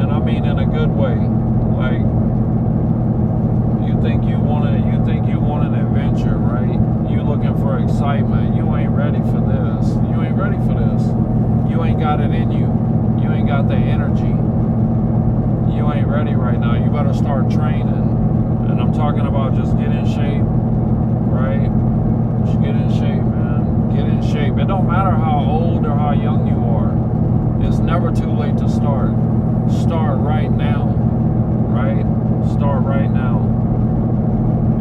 And I mean in a good way. Like, you think you want an adventure, right? You looking for excitement. You ain't ready for this. You ain't ready for this. You ain't got it in you. You ain't got the energy. You ain't ready right now. You better start training. And I'm talking about just get in shape, right? Just get in shape, man. Get in shape. It don't matter how old or how young you are. It's never too late to start. Start right now, right? Start right now.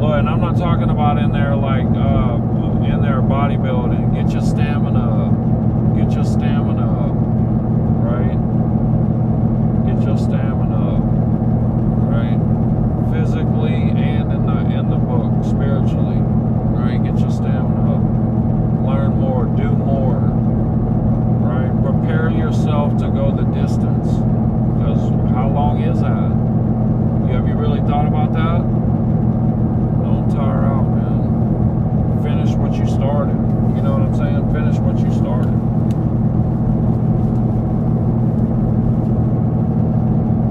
Look, and I'm not talking about in there like in there bodybuilding. Get your stamina up. Get your stamina up, right? Get your stamina up, right? Physically and in the book, spiritually, right? Get your stamina up. Learn more, do more, right? Prepare yourself to go the distance, because how long is that? Have you really thought about that? Don't tire out, man. Finish what you started. You know what I'm saying? Finish what you started.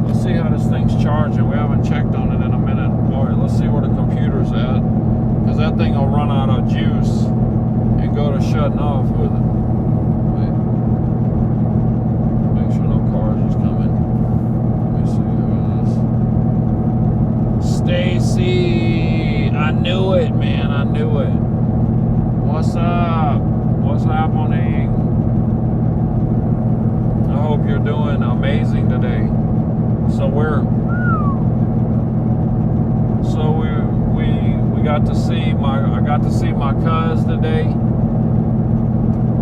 Let's see how this thing's charging. We haven't checked on it in a minute. All right, let's see where the computer's at, because that thing will run out of juice and go to shutting off with it. Wait. Make sure no cars is coming. Let me see who it is. Stacy, I knew it, man. I knew it. What's up? What's happening? I hope you're doing amazing today. So we got to see I got to see my cuz today.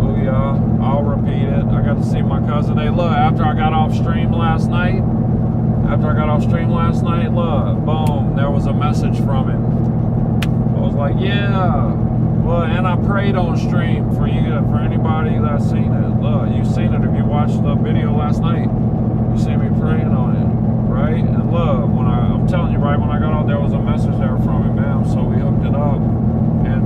Oh yeah, I'll repeat it. I got to see my cuz today. Look, after I got off stream last night, look, boom, there was a message from him. I was like, yeah. Well, and I prayed on stream for you, for anybody that's seen it. Look, you've seen it if you watched the video last night. You see me praying on it, right? And look, I'm telling you, right when I got out, there was a message there from him, man. So we hooked it up, and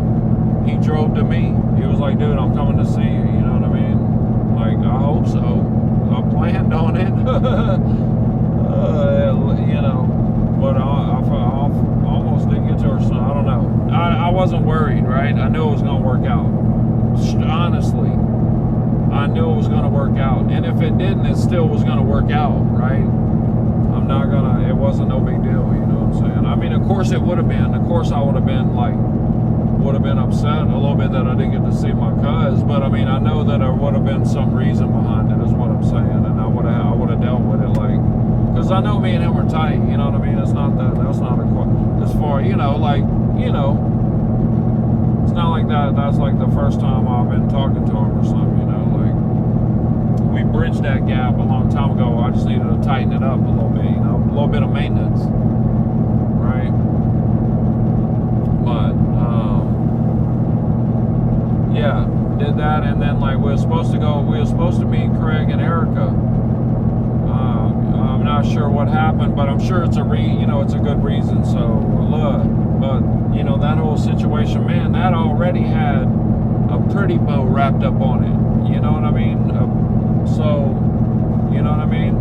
he drove to me. He was like, dude, I'm coming to see you. You know what I mean? Like, I hope so. I planned on it. You know, but I almost didn't get to her son. I don't know. I wasn't worried, right? I knew it was going to work out. Honestly, I knew it was going to work out. And if it didn't, it still was going to work out, right? I'm not going to, it wasn't no big deal, you know what I'm saying? I mean, of course it would have been. Of course I would have been like, upset a little bit that I didn't get to see my cuz, but I mean, I know that there would have been some reason behind it, is what I'm saying, and I would have dealt with it, like, because I know me and him are tight, you know what I mean? It's not that's not as far, you know, like, you know, it's not like that's like the first time I've been talking to him or something, you know, like, we bridged that gap a long time ago. I just needed to tighten it up a little bit, you know, a little bit of maintenance, right? But yeah, did that, and then like we were supposed to meet Craig and Erica. not sure what happened, but I'm sure it's it's a good reason. So look, but that whole situation, man, that already had a pretty bow wrapped up on it. You know what I mean? So, you know what I mean?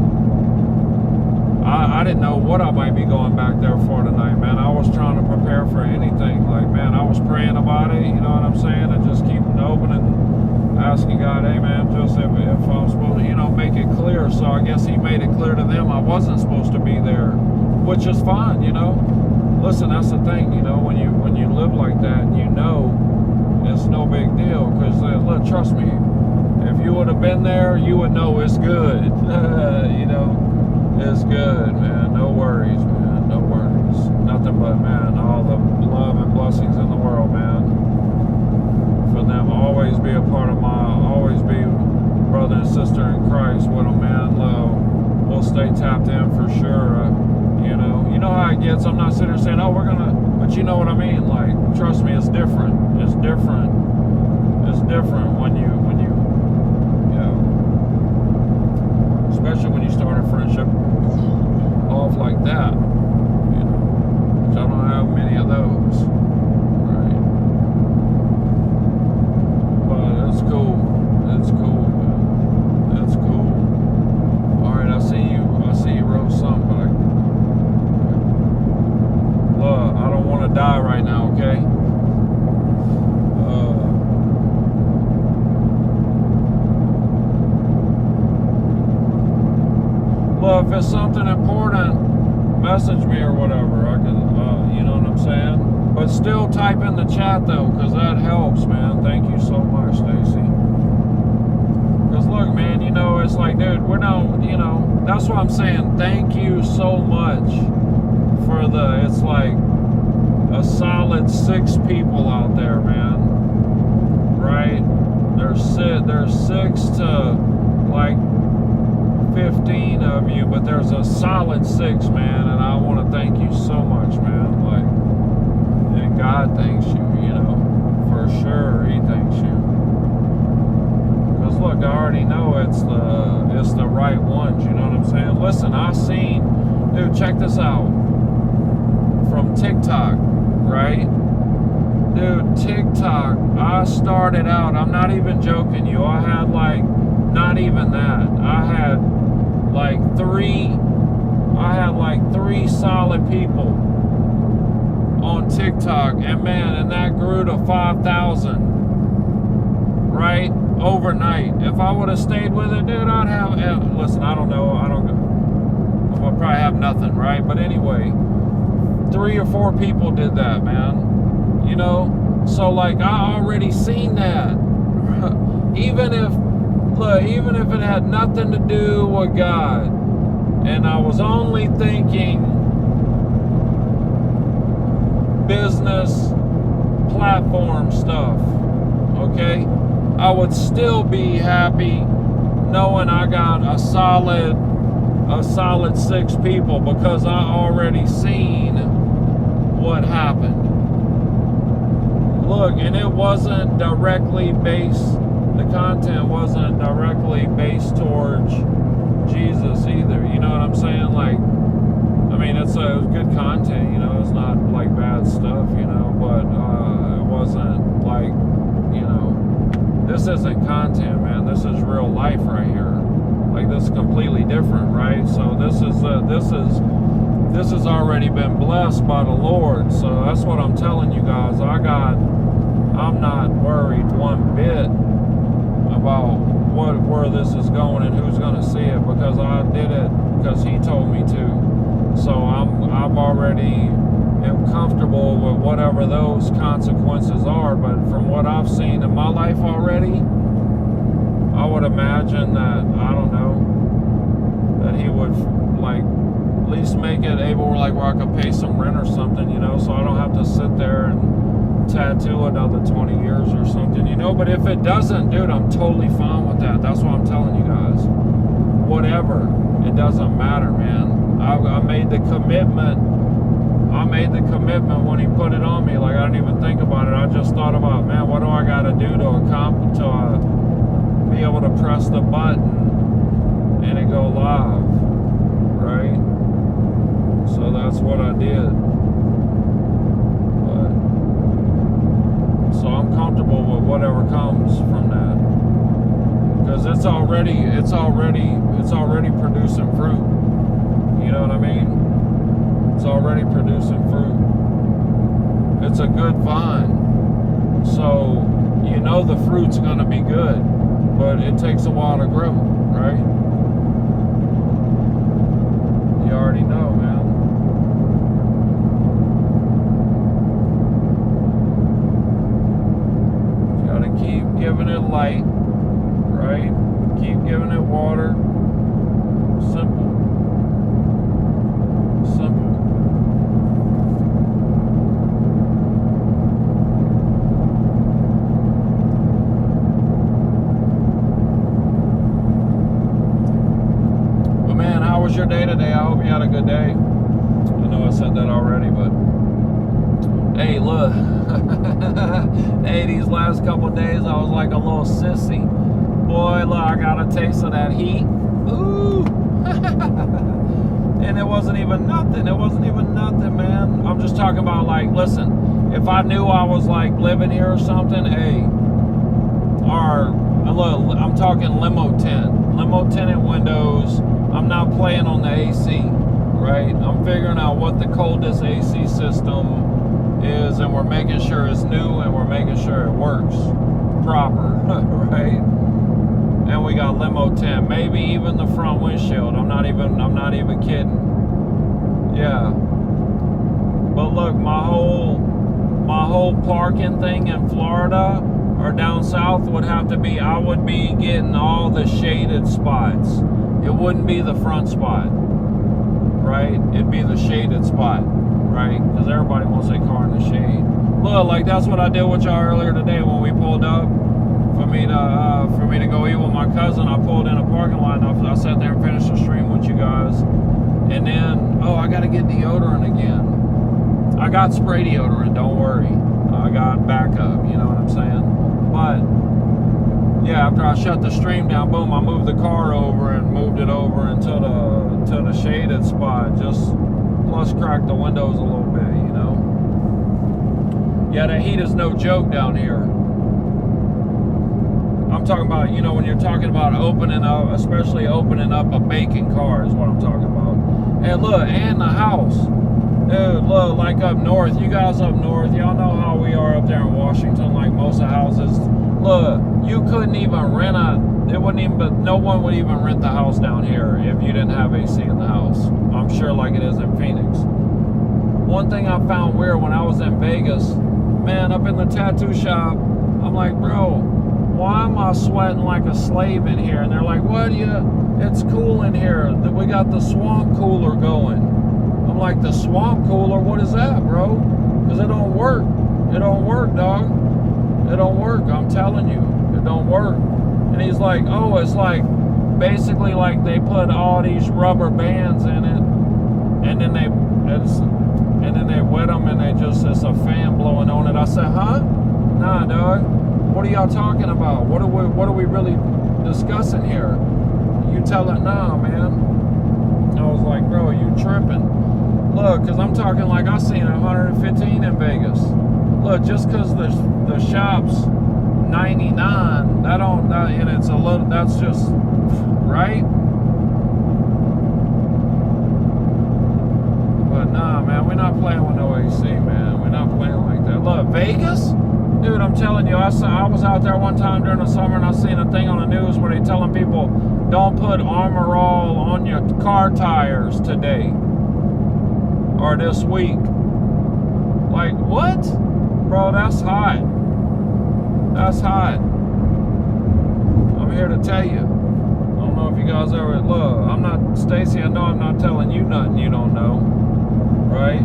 I didn't know what I might be going back there for tonight, man. I was trying to prepare for anything. Like, man, I was praying about it, you know what I'm saying? And just keeping open and asking God, hey, man, just if I'm supposed to, make it clear. So I guess he made it clear to them I wasn't supposed to be there, which is fine, Listen, that's the thing, when you live like that, it's no big deal. Because, look, trust me, if you would have been there, you would know it's good. It's good, man. No worries, man. No worries. Nothing but, man, all the love and blessings in the world, man. For them, always be a part of always be brother and sister in Christ with them, man. We'll stay tapped in for sure. You know how it gets. I'm not sitting there saying, oh, but you know what I mean. Like, trust me, it's different. It's different. It's different when you especially when you start a friendship off like that, which I don't have many of those, right? But it's cool. It's cool, man. It's cool. All right, I see you wrote something, but look, I don't want to die right now, okay? Well, if it's something important, message me or whatever. I can, you know what I'm saying? But still type in the chat though, because that helps, man. Thank you so much, Stacy. Because look, man, it's like, dude, that's what I'm saying. Thank you so much for it's like a solid 6 people out there, man. Right? There's 6 to like 15 of you, but there's a solid 6, man, and I want to thank you so much, man. Like, and God thanks you, for sure. He thanks you. Because look, I already know it's the right ones. You know what I'm saying? Listen, dude, check this out. From TikTok, right? Dude, TikTok. I started out. I'm not even joking you. I had not even that. I had like 3 solid people on TikTok, and that grew to 5,000, right? Overnight. If I would have stayed with it, dude, I'd have, listen, I would probably have nothing, right? But anyway, 3 or 4 people did that, man. So like, I already seen that. even if it had nothing to do with God, and I was only thinking business platform stuff, okay, I would still be happy knowing I got a solid 6 people, because I already seen what happened. Look, and it wasn't directly based. The content wasn't directly based towards Jesus either. You know what I'm saying? Like, I mean, it was good content, it's not like bad stuff, but it wasn't like, this isn't content, man. This is real life right here. Like, this is completely different, right? So this has already been blessed by the Lord. So that's what I'm telling you guys. I'm not worried one bit about where this is going and who's going to see it, because I did it because he told me to. So I've already am comfortable with whatever those consequences are. But from what I've seen in my life already, I would imagine that, I don't know, that he would like at least make it able where I could pay some rent or something, so I don't have to sit there and tattoo another 20 years or something, but if it doesn't, dude, I'm totally fine with that. That's what I'm telling you guys. Whatever, it doesn't matter, man. I made the commitment when he put it on me. Like, I didn't even think about it. I just thought about, man, what do I got to do to accomplish, to be able to press the button and it go live, right? so that's what I did. But, so I'm comfortable with whatever comes from that, because it's already producing fruit. You know what I mean? It's already producing fruit. It's a good vine, so you know the fruit's gonna be good, but it takes a while to grow, right? You already know, man. You gotta keep giving it light, right? Keep giving it water. Simple. Simple. But man, how was your day today? I hope you had a good day. I know I said that already, but hey, look. Hey, these last couple of days I was like a little sissy. Boy, look, I got a taste of that heat. Ooh. And it wasn't even nothing. It wasn't even nothing, man. I'm just talking about, like, listen, if I knew I was like living here or something, hey, or look, I'm talking limo tinted windows. I'm not playing on the AC, right? I'm figuring out what the coldest AC system is, and we're making sure it's new, and we're making sure it works proper, right? And we got limo tint, maybe even the front windshield. I'm not even kidding. Yeah. But look, my whole parking thing in Florida or down south would have to be, I would be getting all the shaded spots. It wouldn't be the front spot, right? It'd be the shaded spot, right? Because everybody wants their car in the shade. Look, like that's what I did with y'all earlier today when we pulled up. For me to go eat with my cousin, I pulled in a parking lot and I sat there and finished the stream with you guys. And then, oh, I got to get deodorant again. I got spray deodorant, don't worry. I got backup, you know what I'm saying? But yeah, after I shut the stream down, boom, I moved the car over and moved it over into the shaded spot. Just plus cracked the windows a little bit, you know? Yeah, the heat is no joke down here. I'm talking about, you know, when you're talking about opening up, especially opening up a bacon car is what I'm talking about. And look, and the house. Dude, look, like up north, you guys up north, y'all know how we are up there in Washington, like most of the houses. Look, you couldn't even rent no one would even rent the house down here if you didn't have AC in the house. I'm sure like it is in Phoenix. One thing I found weird when I was in Vegas, man, up in the tattoo shop, I'm like, bro, why am I sweating like a slave in here? And they're like, it's cool in here. We got the swamp cooler going. I'm like, the swamp cooler? What is that, bro? Because it don't work. It don't work, dog. It don't work. I'm telling you, it don't work. And he's like, oh, it's like, basically like they put all these rubber bands in it, and then they wet them, and it's a fan blowing on it. I said, huh? Nah, dog. What are y'all talking about? What are we really discussing here? You tell it, nah, man. I was like, bro, you tripping. Look, because I'm talking like I seen 115 in Vegas. Look, just because the shop's 99, and it's a little, that's just, right? But nah, man, we're not playing with no AC, man. We're not playing like that. Look, Vegas? Dude, I'm telling you, I was out there one time during the summer and I seen a thing on the news where they telling people, don't put Armor All on your car tires today or this week. Like, what? Bro, that's hot. That's hot. I'm here to tell you. I don't know if you guys ever, look, I'm not, Stacy, I know I'm not telling you nothing you don't know, right?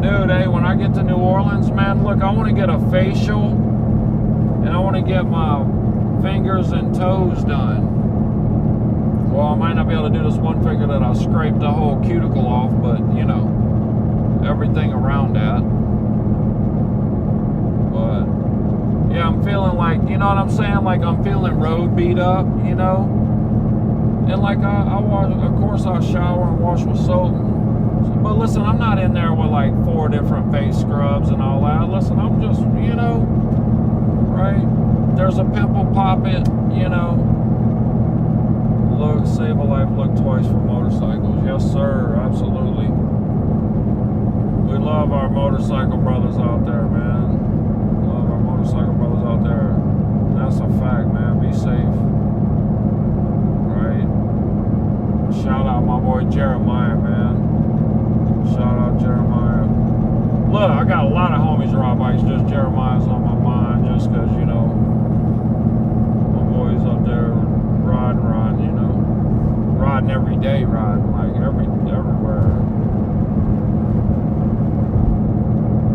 Dude, hey, when I get to New Orleans, man, look, I want to get a facial and I want to get my fingers and toes done. Well, I might not be able to do this one finger that I scraped the whole cuticle off, but, you know, everything around that. But, yeah, I'm feeling like, you know what I'm saying? Like, I'm feeling road beat up, you know? And, like, I wash, of course, I shower and wash with soap. But listen, I'm not in there with like 4 different face scrubs and all that. Listen, I'm just, you know, right? There's a pimple, pop it, you know. Look, save a life, look twice for motorcycles. Yes, sir, absolutely. We love our motorcycle brothers out there, man. Love our motorcycle brothers out there. And that's a fact, man. Be safe. Right? Shout out my boy Jeremiah, man. Shout out Jeremiah. Look, I got a lot of homies ride bikes. Just Jeremiah's on my mind, just because, you know, my boy's up there riding, you know, riding every day, riding like everywhere.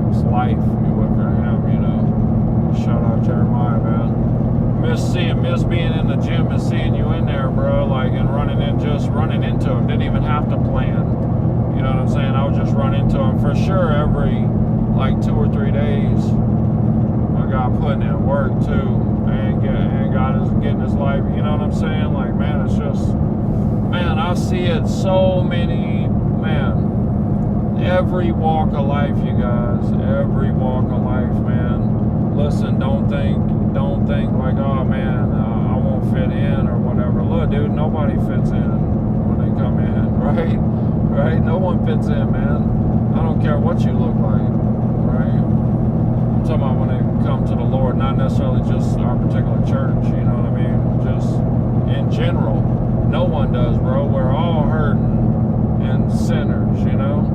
It's life with him, you know. Shout out Jeremiah, man. Miss being in the gym and seeing you in there, bro. Like, and running into him. Didn't even have to plan. You know what I'm saying? I would just run into him for sure every like 2 or 3 days. My guy putting in work too, and getting his life. You know what I'm saying? Like, man, it's just, man, I see it so many, man. Every walk of life, you guys. Every walk of life, man. Listen, don't think like, oh man, I won't fit in or whatever. Look, dude, nobody fits in when they come in, right? Right? No one fits in, man. I don't care what you look like, right? I'm talking about when they come to the Lord, not necessarily just our particular church, you know what I mean? Just in general. No one does, bro. We're all hurting and sinners, you know?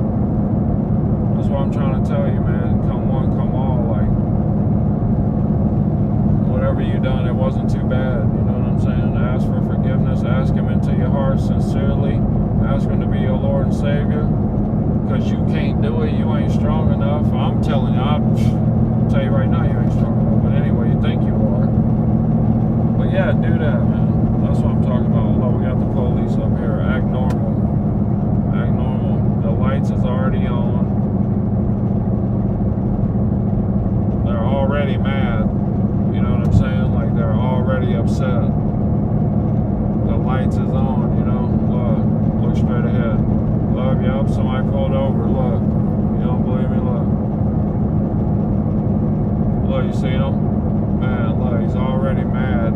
That's what I'm trying to tell you, man. Come one, come all. Like, whatever you done, it wasn't too bad. You know what I'm saying? Ask for forgiveness. Ask Him into your heart sincerely. Ask Him to be your Lord and Savior. Because you can't do it. You ain't strong enough. I'm telling you. I'll tell you right now, you ain't strong enough. But anyway, you think you are. But yeah, do that, man. That's what I'm talking about. Look, we got the police up here. Act normal. Act normal. The lights is already on. They're already mad. You know what I'm saying? Like, they're already upset. The lights is on, you know? Look straight ahead. Look, yup, somebody pulled over. Look. You don't believe me? Look. Look, you see him? Man, look, he's already mad.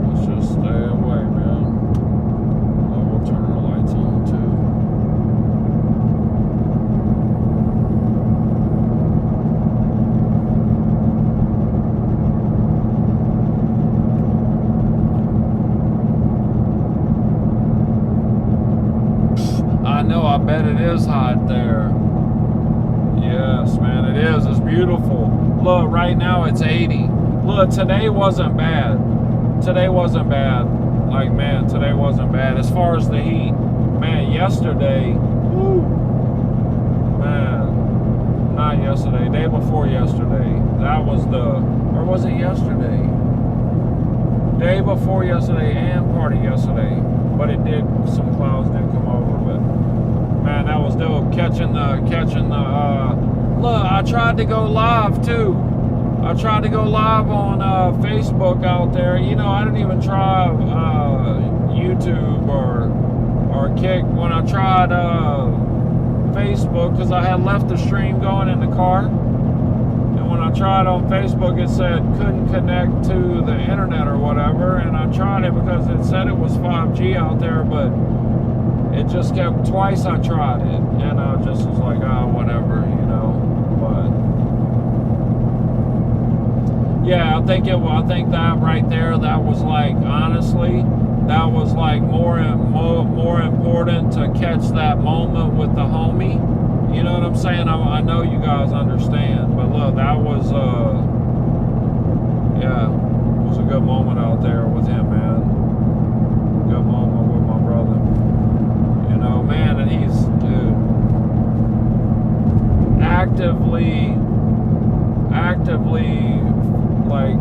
Let's just stay away, man. Look, we'll turn our lights on, too. I bet it is hot there. Yes, man, it is. It's beautiful. Look, right now it's 80. Look, today wasn't bad. Today wasn't bad. Like, man, today wasn't bad. As far as the heat, man, yesterday, woo, man, not yesterday, day before yesterday, that was or was it yesterday? Day before yesterday and part of yesterday. But some clouds did come over, but man, that was dope. Catching the, look, I tried to go live too. I tried to go live on Facebook out there. You know, I didn't even try YouTube or Kick when I tried Facebook, because I had left the stream going in the car. And when I tried on Facebook, it said couldn't connect to the internet or whatever. And I tried it because it said it was 5G out there, but it just kept, twice I tried it, and I just was like, whatever, you know. But yeah, I think that right there, that was like, honestly, that was like more important to catch that moment with the homie. You know what I'm saying? I know you guys understand, but look, that was yeah, it was a good moment out there with him, man. Good moment with my brother. You know, man, and he's, dude, actively, like,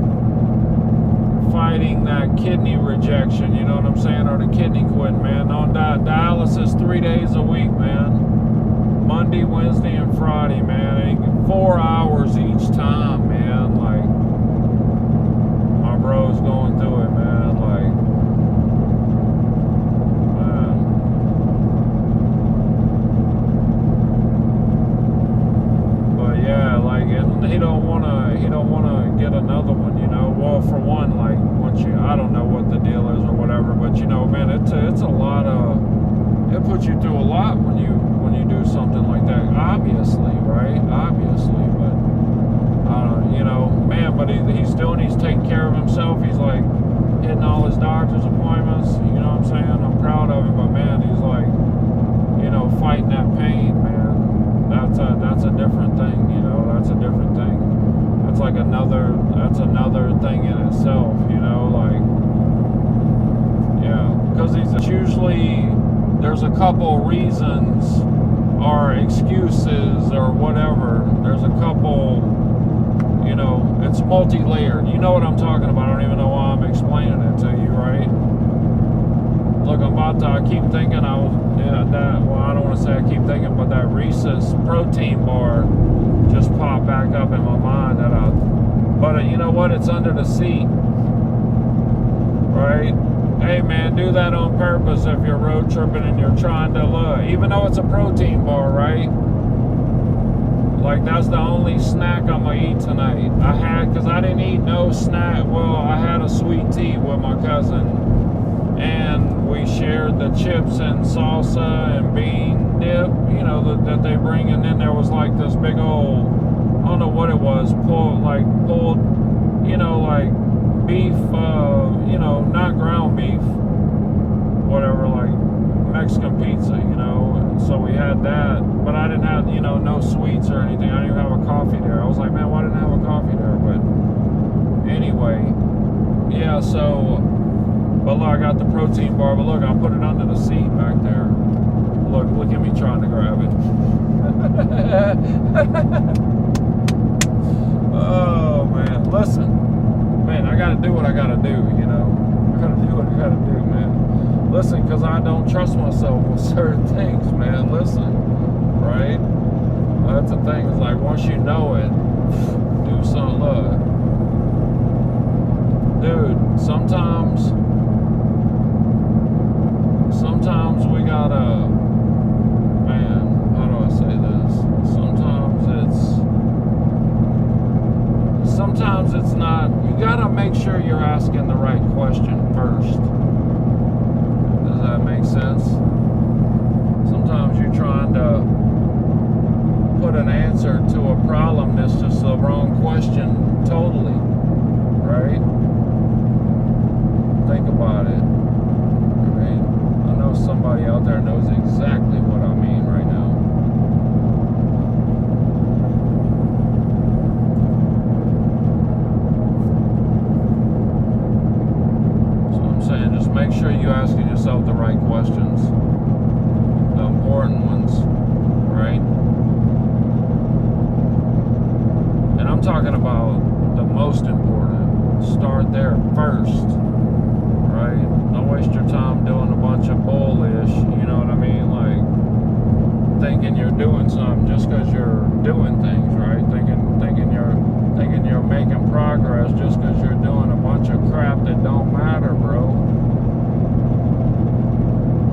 fighting that kidney rejection, you know what I'm saying, or the kidney quitting, man. On dialysis 3 days a week, man. Monday, Wednesday, and Friday, man. 4 hours each time, man. Like, my bro's going through it, man. Like, man. doctor's appointments. You know what I'm saying? I'm proud of him, but man, he's like, you know, fighting that pain, man. That's a different thing. You know, that's a different thing. That's like another thing in itself. You know, like, yeah, because it's usually there's a couple reasons or excuses or whatever. There's a couple, you know, it's multi-layered. You know what I'm talking about. I don't even know why I'm explaining it to you, right? Look, I keep thinking I don't want to say I keep thinking, but that Reese's protein bar just popped back up in my mind but you know what? It's under the seat, right? Hey man, do that on purpose if you're road tripping and you're trying to look, even though it's a protein bar, right? Like, that's the only snack I'm gonna eat tonight. Because I didn't eat no snack. Well, I had a sweet tea with my cousin, and we shared the chips and salsa and bean dip, you know, that they bring. And then there was like this big old, I don't know what it was, pulled, you know, like beef, you know, not ground beef, whatever, like Mexican pizza, you know. So we had that, but I didn't have, you know, no sweets or anything. I didn't even have a coffee there. I was like, man, why didn't I have a coffee there? But anyway, yeah, so, but look, I got the protein bar, but look, I put it under the seat back there. Look at me trying to grab it. Oh, man, listen, man, I gotta do what I gotta do, you know. I gotta do what I gotta do, man. Listen, because I don't trust myself with certain things, man. Listen, right? That's the thing. It's like, once you know it, do something. Look, dude, sometimes we gotta, man, how do I say this? Sometimes it's not, you gotta make sure you're asking the right question first. Does that make sense? Sometimes you're trying to put an answer to a problem that's just the wrong question totally, right? Think about it, right? I know somebody out there knows exactly what I mean right now. Just make sure you're asking yourself the right questions, the important ones, right? And I'm talking about the most important. Start there first, right? Don't waste your time doing a bunch of bullish, you know what I mean? Like, thinking you're doing something just because you're doing things, right? Thinking you're making progress just because you're doing a bunch of crap that don't matter, bro.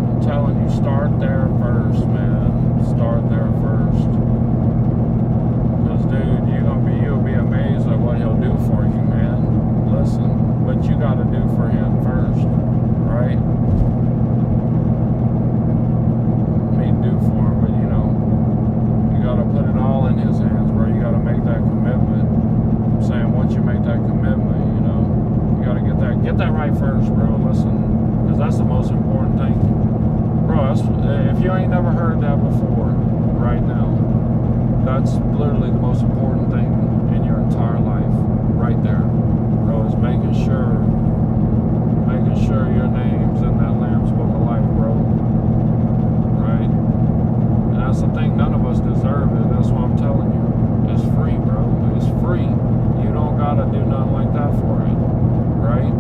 I'm telling you, start there first, man. Start there first. Because, dude, you'll be amazed at what he'll do for you, man. Listen, but you got to do for him first, right? I mean, do for him, but you know, you got to put it all in his hands, bro. You got to make that commitment. I'm saying, once you make that commitment, you know, you got to get that right first, bro. Listen, because that's the most important thing, bro. If you ain't never heard that before, right now, that's literally the most important thing in your entire life, right there, bro. Is making sure your name's in that Lamb's Book of Life, bro. Right? And that's the thing. None of us deserve it. That's what I'm telling you. It's free, bro. It's free. You don't gotta do nothing like that for it, right?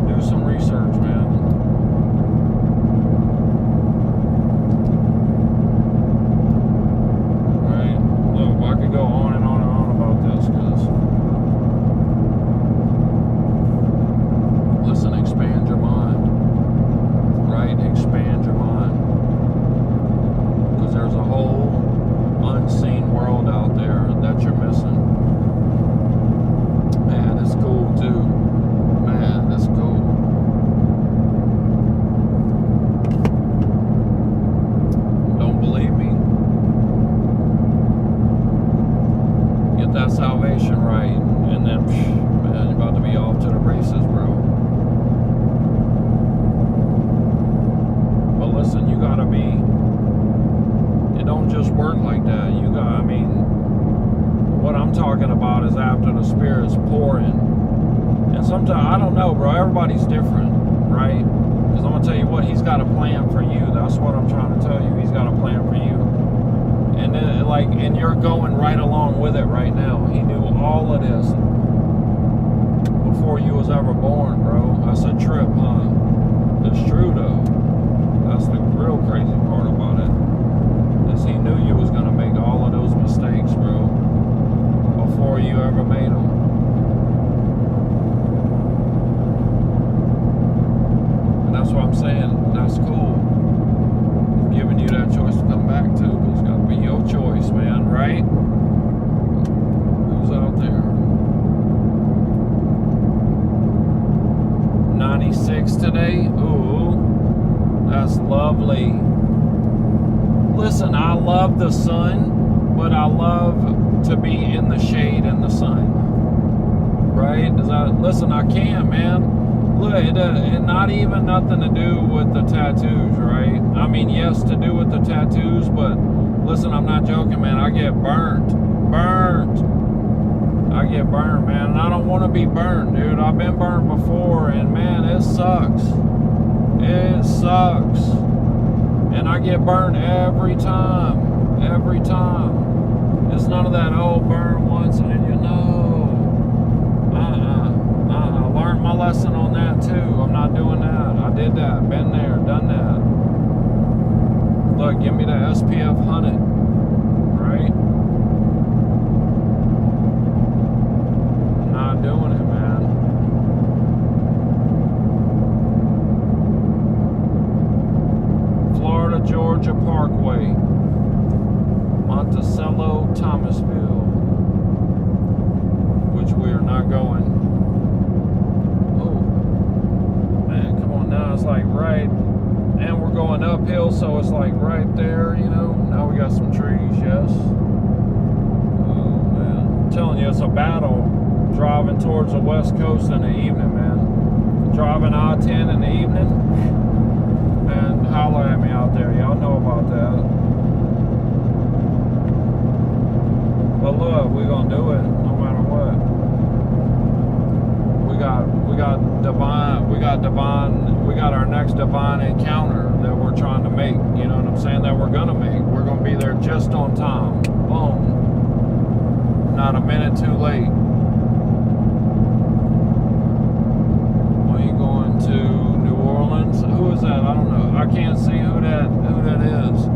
Do some research, man. Right? Look, I could go on and on and on about this, because listen, expand your mind. talking about is after the Spirit's pouring. And sometimes, I don't know, bro, everybody's different, right? Because I'm going to tell you what, he's got a plan for you. That's what I'm trying to tell you. He's got a plan for you. And then, and you're going right along with it right now. He knew all of this before you was ever born, bro. That's a trip, huh? It's true, though. That's the real crazy part about it. Is he knew you was going to make all of those mistakes, bro, before you ever made them. And that's what I'm saying. That's cool. He's giving you that choice to come back to, but it's got to be your choice, man, right? Who's out there? 96 today. Ooh, that's lovely. Listen, I love the sun, but I love to be in the shade in the sun. Right? Listen, I can't, man. Look, it not even nothing to do with the tattoos, right? I mean, yes, to do with the tattoos, but listen, I'm not joking, man. I get burnt. I get burnt, man. And I don't want to be burnt, dude. I've been burnt before, and man, it sucks. It sucks. And I get burned every time. Every time. It's none of that, oh, burn once and then you know. I learned my lesson on that too. I'm not doing that. I did that. Been there. Done that. Look, give me the SPF 100. Right? I'm not doing it, man. Florida, Georgia Parkway, Monticello, Thomasville, which we are not going. Oh, man, come on now, it's like right, and we're going uphill, so it's like right there, you know. Now we got some trees, yes. Oh, man, I'm telling you, it's a battle driving towards the West Coast in the evening, man. Driving I-10 in the evening. And holler at me out there. Y'all know about that. But look, we're gonna do it no matter what. We got our next divine encounter that we're trying to make. You know what I'm saying? That we're gonna make. We're gonna be there just on time. Boom. Not a minute too late. Are you going to New Orleans? Who is that? I don't know. I can't see who that is.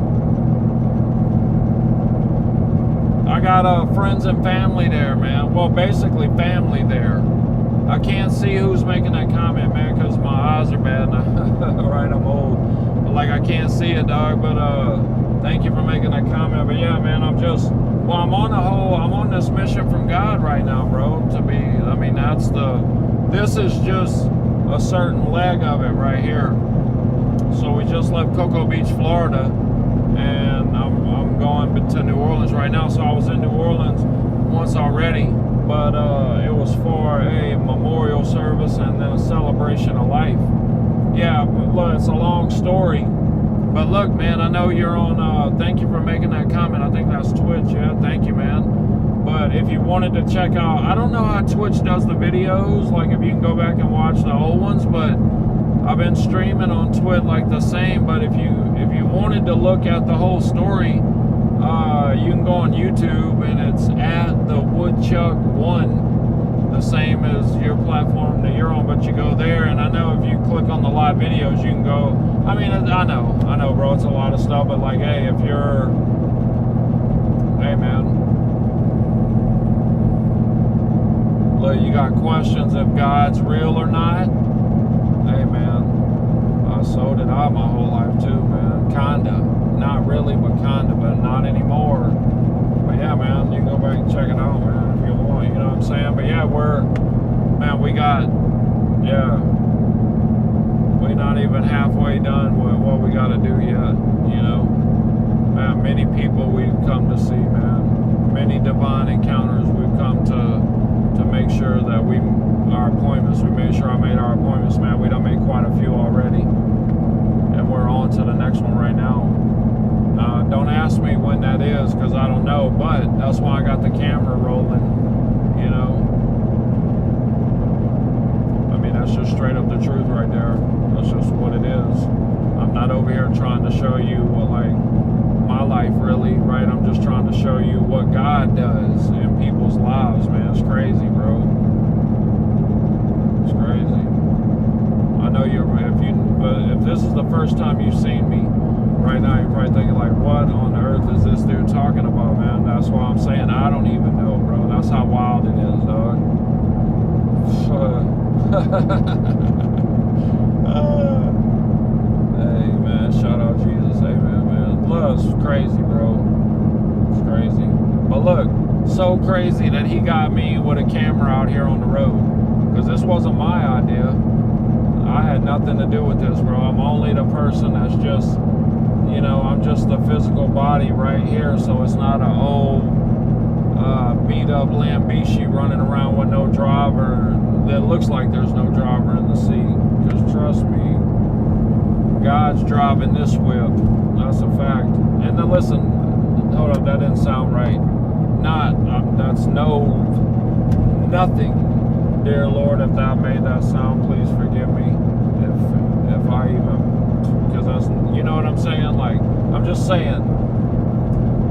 I got friends and family there, man. Well, basically family there. I can't see who's making that comment, man, because my eyes are bad. Right, I'm old. But like, I can't see it, dog. But thank you for making that comment. But yeah, man, I'm on this mission from God right now, bro. This is just a certain leg of it right here. So we just left Cocoa Beach, Florida, and I'm going to New Orleans right now. So I was in New Orleans once already, but it was for a memorial service and then a celebration of life. Yeah, look, it's a long story, but look, man, I know you're on. Thank you for making that comment. I think that's Twitch. Yeah, thank you, man. But if you wanted to check out, I don't know how Twitch does the videos, like if you can go back and watch the old ones, but I've been streaming on Twitch like the same. But if you wanted to look at the whole story, you can go on YouTube, and it's at the Woodchuck1, the same as your platform that you're on, but you go there, and I know if you click on the live videos, you can go. I mean, I know, bro, it's a lot of stuff, but like, hey, if you're, hey, man, look, you got questions if God's real or not? Hey, man, so did I my whole life too, man. Kinda. Not really, but kinda, but not anymore. But yeah, man, you can go back and check it out, man, if you want, you know what I'm saying? But yeah, we're not even halfway done with what we gotta do yet, you know? Man, many people we've come to see, man. Many divine encounters we've come to make sure that we made sure I made our appointments, man. We done made quite a few already. And we're on to the next one right now. Don't ask me when that is, because I don't know, but that's why I got the camera rolling, you know. I mean, that's just straight up the truth right there. That's just what it is. I'm not over here trying to show you what, like, my life really, right? I'm just trying to show you what God does in people's lives, man. It's crazy, bro. It's crazy. I know if this is the first time you've seen me, right now you're probably thinking like, what on earth is this dude talking about, man? That's why I'm saying I don't even know, bro. That's how wild it is, dog. Hey, man, shout out Jesus. Amen, man. Love's crazy, bro. It's crazy. But look, so crazy that he got me with a camera out here on the road. Because this wasn't my idea. I had nothing to do with this, bro. I'm only the person that's just, you know, I'm just the physical body right here. So it's not an old, beat up Lambishi running around with no driver that looks like there's no driver in the seat. Because trust me, God's driving this whip. That's a fact. And then listen, hold up, that didn't sound right. That's nothing. Dear Lord, if thou made that sound, please forgive me. If I even, because that's, you know what I'm saying? Like, I'm just saying,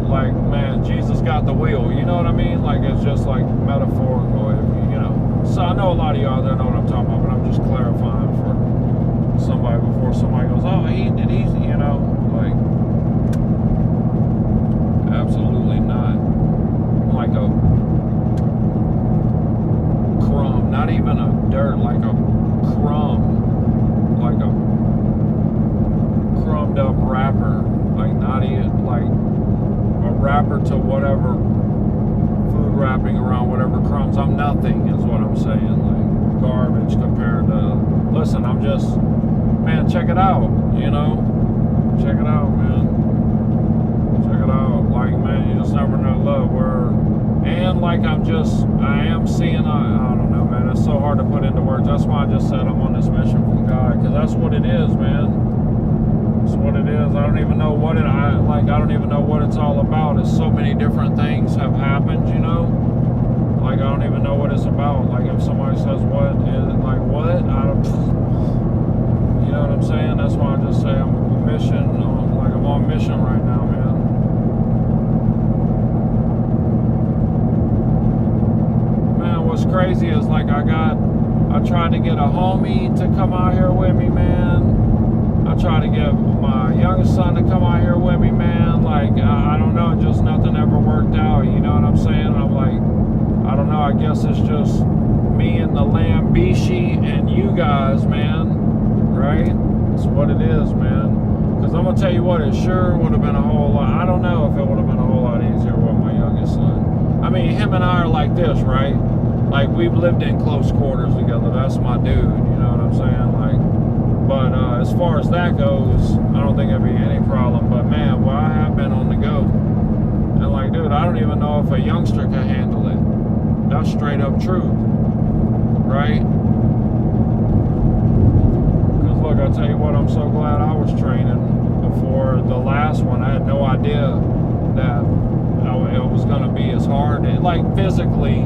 like, man, Jesus got the wheel. You know what I mean? Like, it's just like metaphorical, you know. So I know a lot of you out there know what I'm talking about, but I'm just clarifying for somebody before somebody goes, oh, he, you know, like, absolutely not. Like a crumb, not even a dirt, like a crumb, like a crumbed up wrapper, like not even, like a wrapper to whatever food wrapping around whatever crumbs. I'm nothing, is what I'm saying. Like garbage compared to, listen, I'm just, man, check it out, you know, check it out, man, check it out. Like, man, you just never know love. And like I am seeing, I don't know, man, it's so hard to put into words. That's why I just said I'm on this mission from God, because that's what it is, man. That's what it is. I don't even know what I don't even know what it's all about. It's so many different things have happened, you know. Like, I don't even know what it's about. Like, if somebody says what is, like, what? I don't, you know what I'm saying? That's why I just say I'm on mission, like I'm on mission right now, man. What's crazy is, like, I tried to get a homie to come out here with me, man. I tried to get my youngest son to come out here with me, man. Like, I don't know, just nothing ever worked out, you know what I'm saying? I'm like, I don't know, I guess it's just me and the Lambishi and you guys, man, right? It's what it is, man. Because I'm going to tell you what, it sure would have been a whole lot, I don't know if it would have been a whole lot easier with my youngest son. I mean, him and I are like this, right? Like, we've lived in close quarters together. That's my dude, you know what I'm saying? Like, but as far as that goes, I don't think it'd be any problem. But man, well, I have been on the go. And like, dude, I don't even know if a youngster can handle it. That's straight up truth, right? Because look, I tell you what, I'm so glad I was training before the last one. I had no idea that it was going to be as hard, like physically,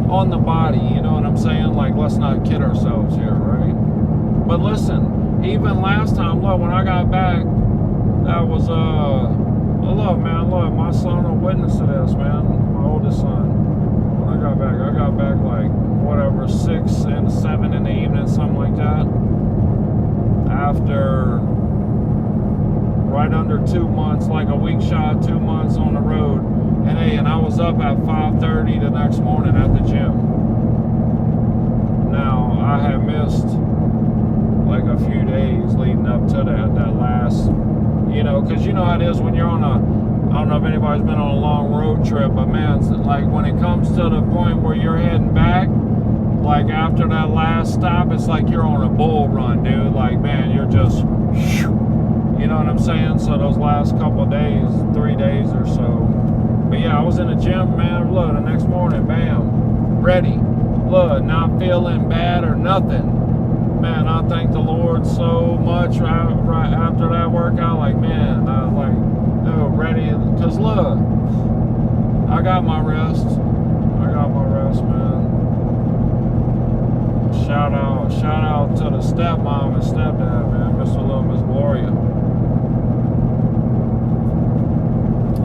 on the body, you know what I'm saying? Like, let's not kid ourselves here, right? But listen, even last time, look, when I got back, that was, look, man, look, my son will witness to this, man, my oldest son. When I got back like, whatever, 6 and 7 in the evening, something like that. After right under 2 months, like a week shy of 2 months on the road. And hey, and I was up at 5:30 the next morning at the gym. Now, I had missed like a few days leading up to that last, you know, because you know how it is when you're on a, I don't know if anybody's been on a long road trip, but man, like when it comes to the point where you're heading back, like after that last stop, it's like you're on a bull run, dude. Like, man, you're just, you know what I'm saying? So those last couple of days, 3 days or so. But yeah, I was in the gym, man. Look, the next morning, bam, ready. Look, not feeling bad or nothing. man, I thank the Lord so much right after that workout. Like, man, I was like, no, ready. Because look, I got my rest. Man. Shout out to the stepmom and stepdad, man, Mr. Little, Miss Gloria.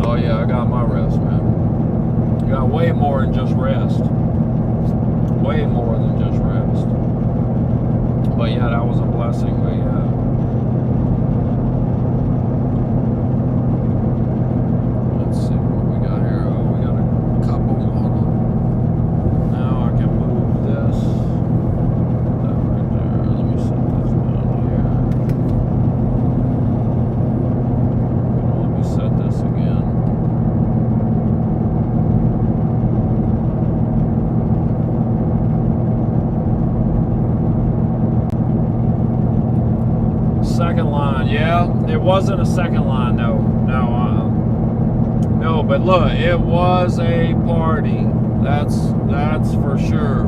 Oh yeah, I got my rest, man. Got way more than just rest. Way more than just rest. But yeah, that was a blessing. But yeah. Let's see what we got here. Oh, we got a couple more. Now I can move this. That right there. Let me set this down here. Let me set this again. Second line, yeah, it wasn't a second line, no, but look, it was a party, that's for sure.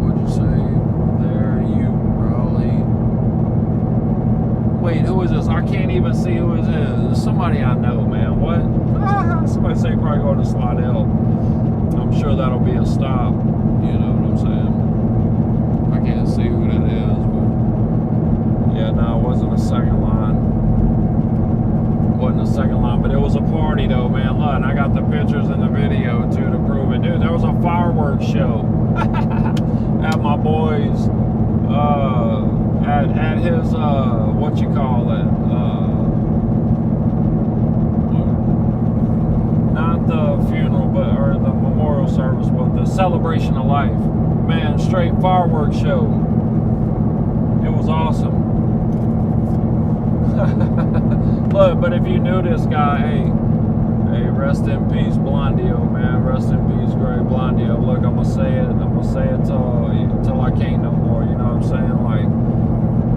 What'd you say there, you Raleigh? Wait, who is this? I can't even see who it is. It's somebody I know, man. What? Somebody say probably go to Slidell. I'm sure that'll be a stop, you know what I'm saying? Can't see who that is, but yeah, no, it wasn't a second line. Wasn't a second line, but it was a party though, man. Look, and I got the pictures and the video too to prove it. Dude, there was a fireworks show at my boy's at his what you call it? Not the funeral, but or the memorial service, but the celebration of life. Man, straight fireworks show. It was awesome. Look, but if you knew this guy, hey, rest in peace, Blondio, man. Rest in peace, Greg Blondio. Look, I'm gonna say it till I can't no more. You know what I'm saying? Like,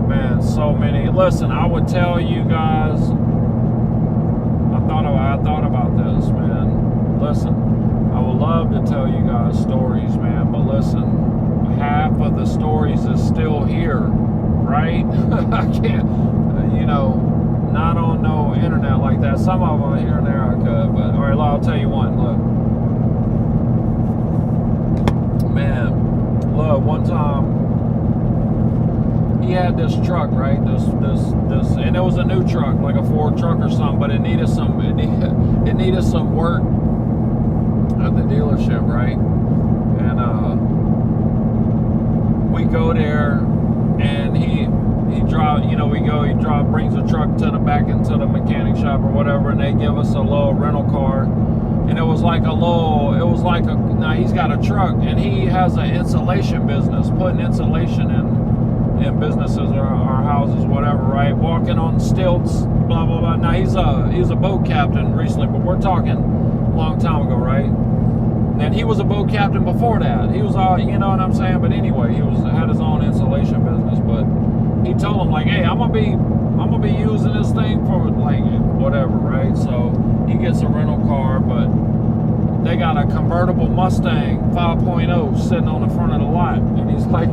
man, so many. Listen, I would tell you guys. I thought about this, man. Listen. I would love to tell you guys stories, man, but listen, half of the stories is still here, right? I can't, not on no internet like that. Some of them here and there I could, but all right, I'll tell you one. Look, man, look, one time he had this truck, right? This, and it was a new truck, like a Ford truck or something, but it needed some work at the dealership, right? And we go there, and he brings the truck back into the mechanic shop or whatever, and they give us a little rental car, and now he's got a truck, and he has an insulation business, putting insulation in businesses or houses, whatever, right? Walking on stilts, blah blah blah. Now he's a boat captain recently, but we're talking a long time ago, right? And he was a boat captain before that. He was you know what I'm saying? But anyway, he had his own insulation business. But he told him, like, hey, I'm gonna be using this thing for like whatever, right? So he gets a rental car, but they got a convertible Mustang 5.0 sitting on the front of the lot, and he's like,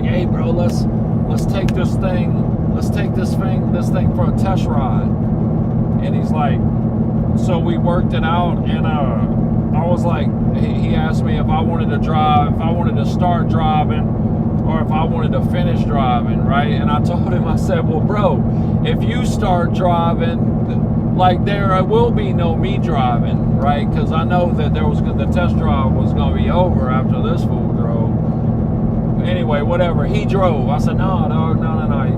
hey, bro, let's take this thing for a test ride. And he's like, so we worked it out, and I was like, he asked me if I wanted to start driving, or if I wanted to finish driving, right? And I told him, I said, well, bro, if you start driving, like, there will be no me driving, right? Because I know that the test drive was going to be over after this fool drove. Anyway, whatever, he drove. I said, no.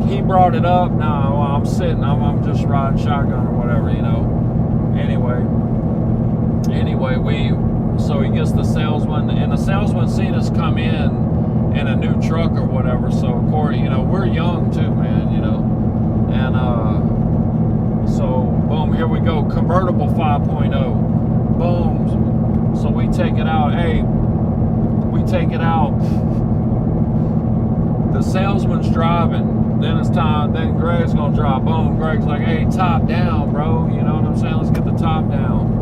He brought it up. No, I'm sitting. I'm just riding shotgun or whatever, you know. Anyway, so he gets the salesman, and the salesman seen us come in a new truck or whatever. So of course, we're young too, man, and so boom, here we go, convertible 5.0, boom. So we take it out. The salesman's driving. Then it's time. Then Greg's gonna drive. Boom. Greg's like, hey, top down, bro. You know what I'm saying? Let's get the top down.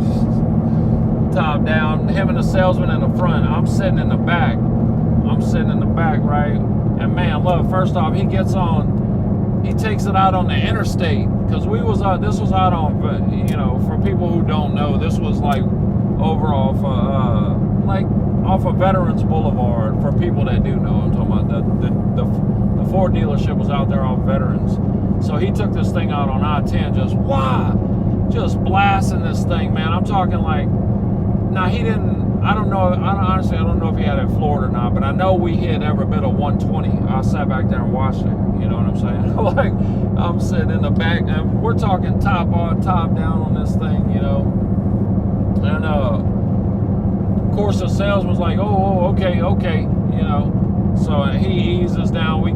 top down. Him and the salesman in the front. I'm sitting in the back. Right? And man, look, first off, he gets on, he takes it out on the interstate, because this was out on, you know, for people who don't know, this was like over off of Veterans Boulevard. For people that do know, I'm talking about the Ford dealership was out there off Veterans. So he took this thing out on I-10, just blasting this thing, man. I'm talking like, now he didn't, honestly, I don't know if he had it floored or not, but I know we hit every bit of 120. I sat back there and watched it, you know what I'm saying? Like, I'm sitting in the back, and we're talking top down on this thing, you know? And, of course, the salesman's like, okay, you know? So he eases down,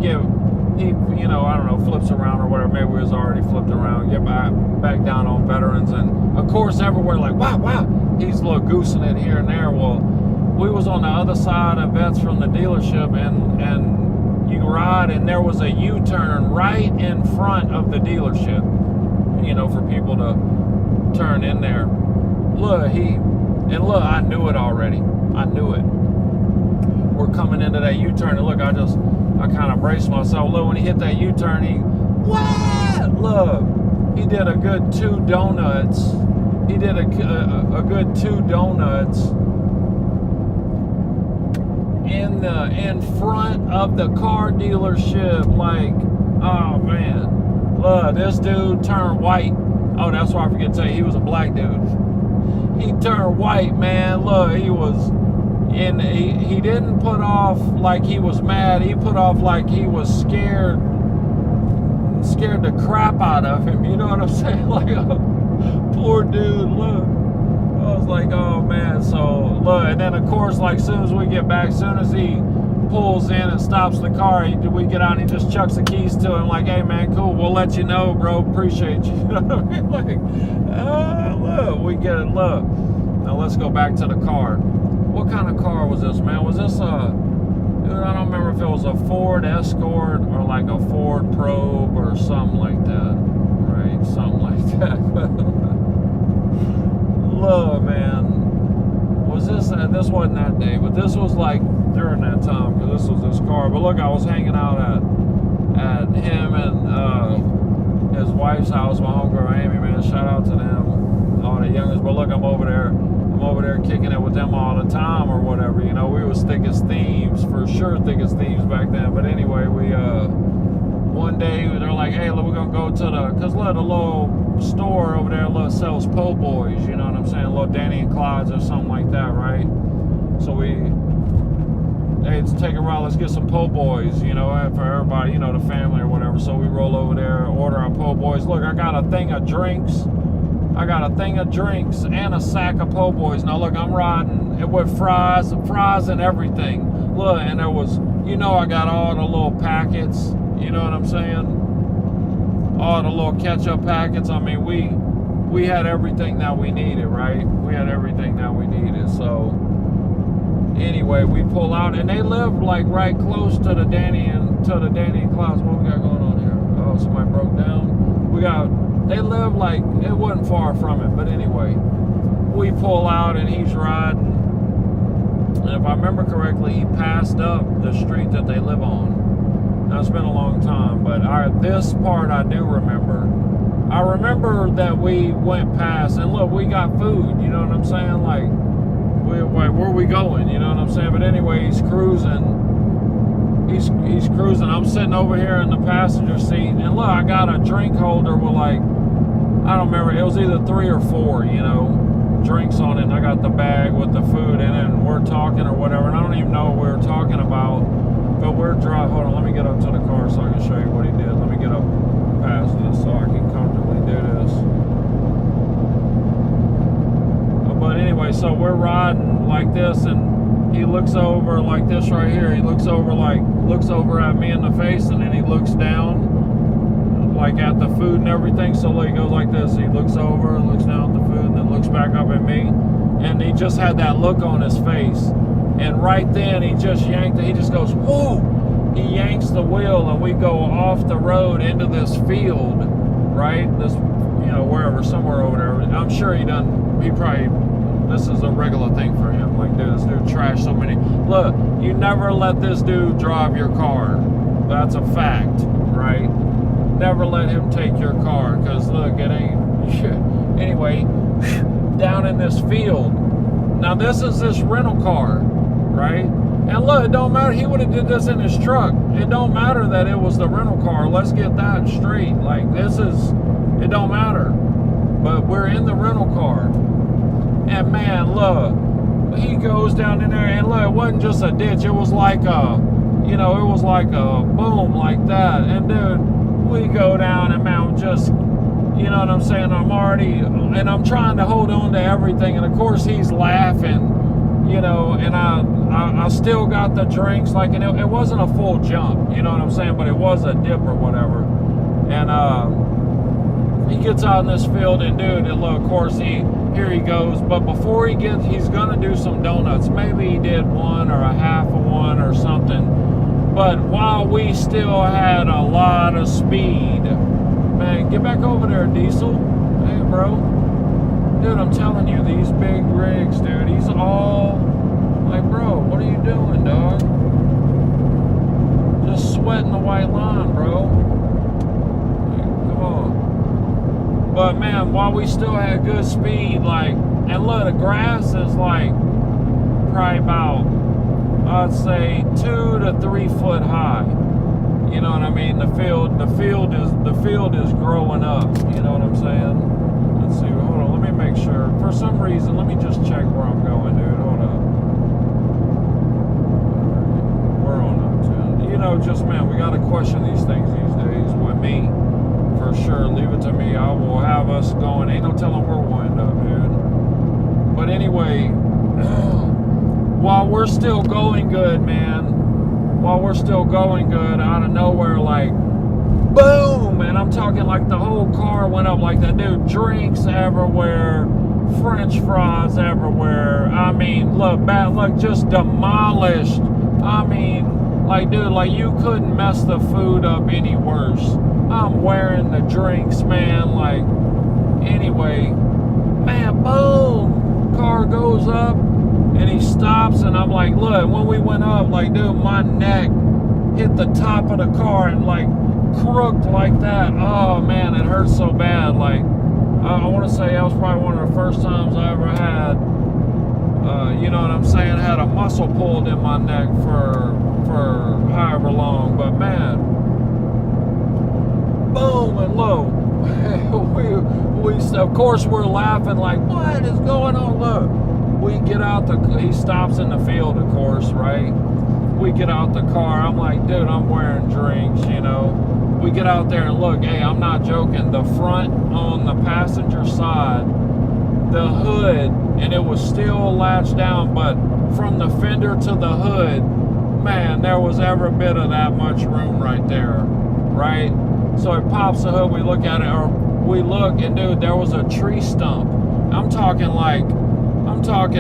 he, you know, I don't know, flips around or whatever. Maybe we was already flipped around, get back down on Veterans. And of course, everywhere like, wow, he's a little goosing it here and there. Well, we was on the other side of Vets from the dealership, and you ride, and there was a U-turn right in front of the dealership, you know, for people to turn in there. Look, I knew it already. I knew it. We're coming into that U-turn, and look, I kind of braced myself. Look, when he hit that U-turn, he did a good 2 donuts. He did a good 2 donuts in front of the car dealership. Like, oh man, look, this dude turned white. Oh, that's why I forget to tell you, he was a black dude. He turned white, man. Look, he was. And he didn't put off like he was mad. He put off like he was scared the crap out of him. You know what I'm saying? Like, poor dude, look. I was like, oh man. So look, and then of course, like, as soon as we get back, as soon as he pulls in and stops the car, we get out and he just chucks the keys to him, like, hey man, cool, we'll let you know, bro, appreciate you. You know what I mean? Like, look, we get it. Look, now let's go back to the car. What kind of car was this, man? Was this dude, I don't remember if it was a Ford Escort or like a Ford Probe or something like that, right? Something like that. Look, man, was this wasn't that day, but this was like during that time, because this was this car. But look, I was hanging out at him and his wife's house, my homegirl Amy, man, shout out to them, all the youngest. But look, I'm over there kicking it with them all the time or whatever, you know. We was thick as thieves, for sure, thick as thieves back then. But anyway, we one day they're like, hey, look, we're gonna go to the little store over there, sells po' boys, you know what I'm saying, little Danny and Clyde's or something like that, right? So hey, let's take a ride, let's get some po' boys, you know, for everybody, you know, the family or whatever. So we roll over there, order our po' boys. Look, I got a thing of drinks and a sack of po' boys. Now look, I'm riding with fries and everything. Look, and there was, you know, I got all the little packets, you know what I'm saying? All the little ketchup packets. I mean, we had everything that we needed, right? We had everything that we needed. So anyway, we pull out, and they live like right close to the Danny and Clyde's. What we got going on here? Oh, somebody broke down. They live like, it wasn't far from it, but anyway, we pull out and he's riding, and if I remember correctly, he passed up the street that they live on. Now, it's been a long time, but this part I do remember. I remember that we went past, and look, we got food, you know what I'm saying? Like, where are we going, you know what I'm saying? But anyway, he's cruising. He's cruising. I'm sitting over here in the passenger seat, and look, I got a drink holder with like, I don't remember, it was either 3 or 4, you know, drinks on it, and I got the bag with the food in it, and we're talking or whatever, and I don't even know what we were talking about, but we're driving. Hold on, let me get up to the car so I can show you what he did. Let me get up past this so I can comfortably do this. But anyway, so we're riding like this, and he looks over like this right here. He looks over at me in the face, and then he looks down like at the food and everything. So he goes like this. He looks over, looks down at the food, and then looks back up at me. And he just had that look on his face. And right then he just yanked it. He just goes, whoo! He yanks the wheel, and we go off the road into this field, right? This, you know, somewhere over there. I'm sure he probably, This is a regular thing for him. Like, dude, this dude trashed so many. Look, you never let this dude drive your car. That's a fact, right? Never let him take your car, because look, it ain't. Anyway, down in this field. Now this is this rental car, right? And look, it don't matter. He would have did this in his truck. It don't matter that it was the rental car. Let's get that straight. Like, this is, it don't matter. But we're in the rental car. And man, look, he goes down in there, and look, it wasn't just a ditch. It was like a, you know, it was like a boom like that. And dude, we go down, and man, just, you know what I'm saying? I'm already, and I'm trying to hold on to everything. And of course he's laughing, you know, and I still got the drinks, like, and it wasn't a full jump, you know what I'm saying? But it was a dip or whatever. And he gets out in this field, and dude, and look, of course here he goes. But before he gets, he's gonna do some donuts. Maybe he did one or a half of one or something. But while we still had a lot of speed, man, get back over there, Diesel. Hey, bro. Dude, I'm telling you, these big rigs, dude, he's all like, bro, what are you doing, dog? Just sweating the white line, bro. Like, come on. But man, while we still had good speed, like, and look, the grass is like probably about, I'd say 2 to 3 foot high. You know what I mean? The field is growing up. You know what I'm saying? Let's see. Hold on. Let me make sure. For some reason, let me just check where I'm going, dude. Hold up. We're on up 10. You know, just man, we gotta question these things these days. With me, for sure. Leave it to me. I will have us going. Ain't no telling where we'll end up, dude. But anyway, while we're still going good, man. While we're still going good, out of nowhere, like, boom! And I'm talking like the whole car went up like that, dude. Drinks everywhere, French fries everywhere. I mean, look, bad luck, just demolished. I mean, like, dude, like, you couldn't mess the food up any worse. I'm wearing the drinks, man. Like, anyway, man, boom! Car goes up. And he stops, and I'm like, look, when we went up, like, dude, my neck hit the top of the car and, like, crooked like that. Oh, man, it hurt so bad. Like, I want to say that was probably one of the first times I ever had, you know what I'm saying, had a muscle pulled in my neck for however long. But, man, boom, and low. we of course, we're laughing like, what is going on? Look. We get out he stops in the field, of course, right? We get out the car. I'm like, dude, I'm wearing drinks, you know? We get out there and look, hey, I'm not joking. The front on the passenger side, the hood, and it was still latched down, but from the fender to the hood, man, there was every bit of that much room right there, right? So it pops the hood, we look at it, or we look, and dude, there was a tree stump. I'm talking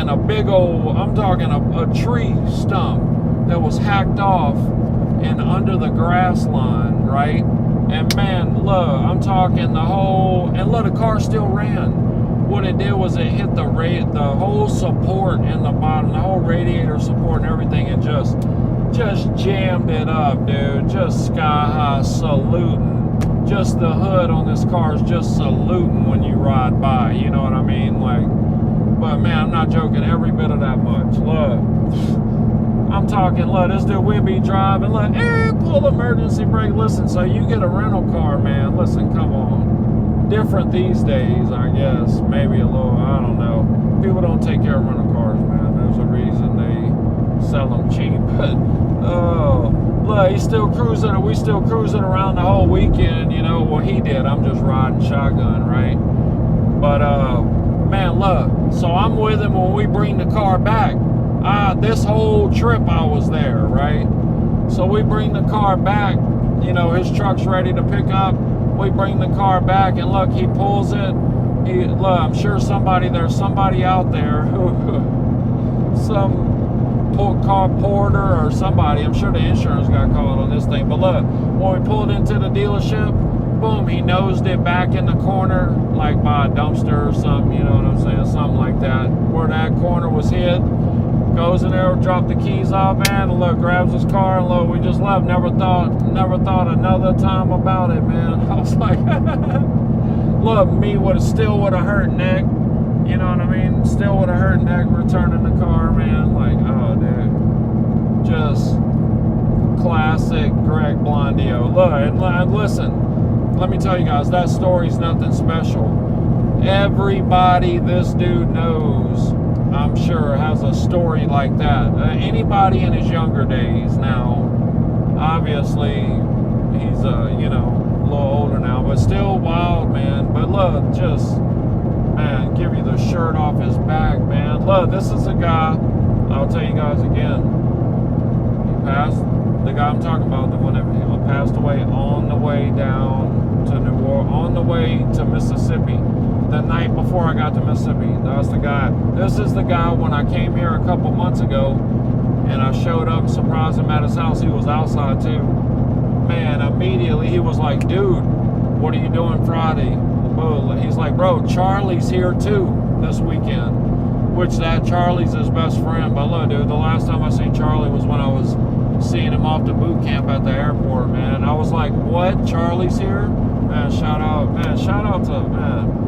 a big old, a tree stump that was hacked off and under the grass line, right? And man, look, I'm talking the whole, and look, the car still ran. What it did was it hit the whole support in the bottom, the whole radiator support and everything, and just jammed it up, dude. Just sky high saluting. Just the hood on this car is just saluting when you ride by, you know what I mean? Like, but man, I'm not joking, every bit of that much. Look, I'm talking, look, this dude, we be driving, look, pull emergency brake. Listen, so you get a rental car, man, listen, come on. Different these days, I guess. Maybe a little, I don't know. People don't take care of rental cars, man. There's a reason they sell them cheap. But, look, he's still cruising, we still cruising around the whole weekend, you know. Well, he did. I'm just riding shotgun, right? But, man, look, so I'm with him when we bring the car back. This whole trip I was there, right? So we bring the car back, you know, his truck's ready to pick up. We bring the car back, and look, he pulls it. Look, I'm sure there's somebody out there who, some car porter or somebody, I'm sure the insurance got called on this thing. But look, when we pulled into the dealership, boom, he nosed it back in the corner, like by a dumpster or something, you know what I'm saying? Something like that, where that corner was hid. Goes in there, drop the keys off, man, and look, grabs his car, and look, we just left. Never thought another time about it, man. I was like, look, me still would have hurt neck, you know what I mean? Still would have hurt neck returning the car, man. Like, oh, dude, just classic Greg Blondio. Look, and listen, let me tell you guys, that story's nothing special. Everybody this dude knows, I'm sure, has a story like that. Anybody in his younger days now, obviously, he's, you know, a little older now, but still wild, man. But look, just, man, give you the shirt off his back, man. Look, this is a guy, I'll tell you guys again, he passed, the guy I'm talking about, the one that passed away on the way down to New Orleans, on the way to Mississippi. The night before I got to Mississippi. That's the guy. This is the guy when I came here a couple months ago and I showed up and surprised him at his house. He was outside too. Man, immediately he was like, dude, what are you doing Friday? He's like, bro, Charlie's here too this weekend. Which that Charlie's his best friend. But look, dude, the last time I seen Charlie was when I was seeing him off to boot camp at the airport, man. I was like, what? Charlie's here? Man, shout out to, man.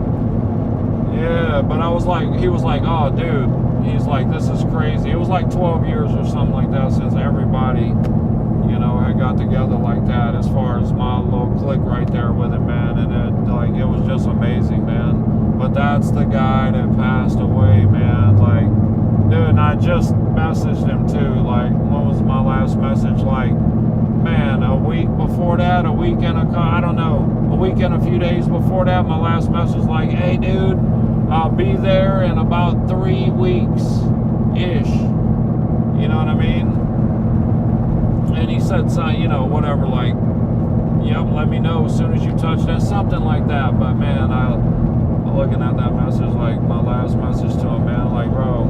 Yeah, but I was like, he was like, oh, dude, he's like, this is crazy. It was like 12 years or something like that since everybody, you know, had got together like that, as far as my little clique right there with him, man. And it was just amazing, man. But that's the guy that passed away, man. Like, dude, and I just messaged him too. Like, what was my last message? Like, man, a week before that, a week and a few days before that, my last message, like, hey, dude, I'll be there in about 3 weeks-ish. You know what I mean? And he said, you know, whatever, like, yep, let me know as soon as you touch that, something like that. But, man, looking at that message, like, my last message to him, man, like, bro,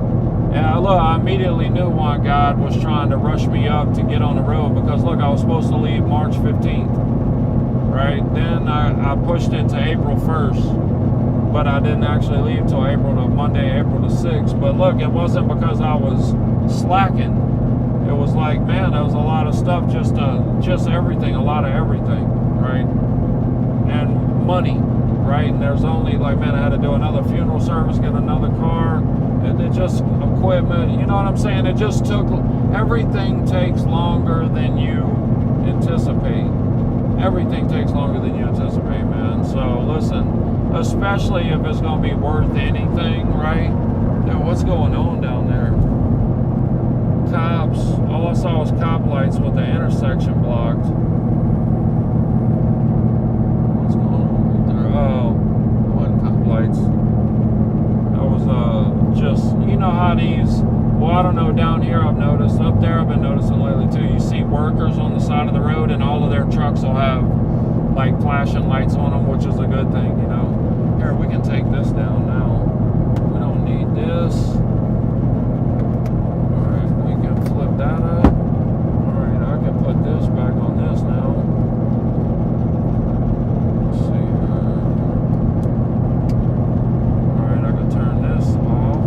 yeah, look, I immediately knew why God was trying to rush me up to get on the road, because, look, I was supposed to leave March 15th, right? Then I pushed it to April 1st, but I didn't actually leave till Monday, April the 6th. But look, it wasn't because I was slacking. It was like, man, there was a lot of stuff, just everything, a lot of everything, right? And money, right? And there's only, like, man, I had to do another funeral service, get another car, and it just equipment, you know what I'm saying? It just took, everything takes longer than you anticipate. Everything takes longer than you anticipate, man. So listen, especially if it's going to be worth anything, right? Dude, what's going on down there? Cops, all I saw was cop lights with the intersection blocked. What's going on right there? Oh, it wasn't cop lights. That was just, you know how these, well, I don't know, down here I've noticed, up there I've been noticing lately too, you see workers on the side of the road and all of their trucks will have like flashing lights on them, which is a good thing, you know. Here, we can take this down now. We don't need this. Alright, we can flip that up. Alright, I can put this back on this now. Let's see here. Alright, I can turn this off.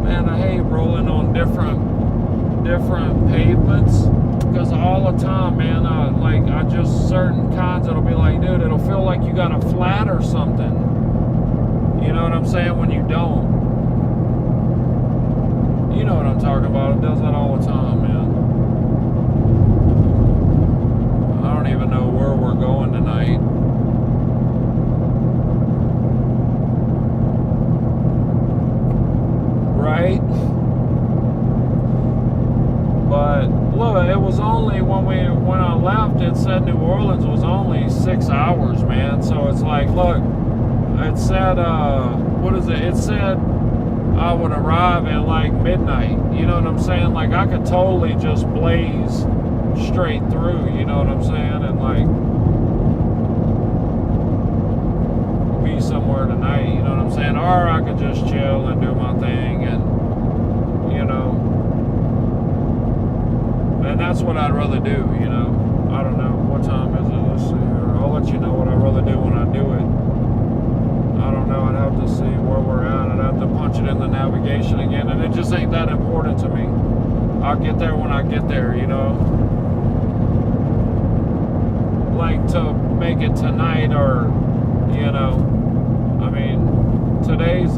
Man, I hate rolling on different pavements, because all the time, man, I just, certain kinds, it'll be like, dude, it'll feel like you got a flat or something. You know what I'm saying? When you don't. You know what I'm talking about. It does that all the time, man. I don't even know where we're going tonight. Right? But look, it was only when I left, it said New Orleans was only 6 hours, man. So it's like, look, it said, what is it? It said I would arrive at like midnight. You know what I'm saying? Like, I could totally just blaze straight through, you know what I'm saying? And like be somewhere there tonight, you know what I'm saying? Or I could just chill and do my thing, and and that's what I'd rather do, I don't know, what time is it? Let's see here. I'll let you know what I'd rather do when I do it. I don't know, I'd have to see where we're at. I'd have to punch it in the navigation again, and it just ain't that important to me. I'll get there when I get there, Like to make it tonight, or, I mean, today's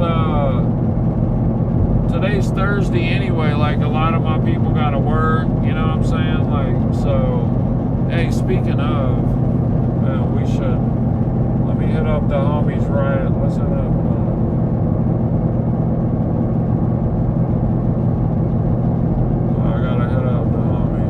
Thursday anyway. Like, a lot of my people got to work, you know what I'm saying? Like, so, hey, speaking of, we should, let me hit up the homies right. Let's hit up, I gotta hit up the homie.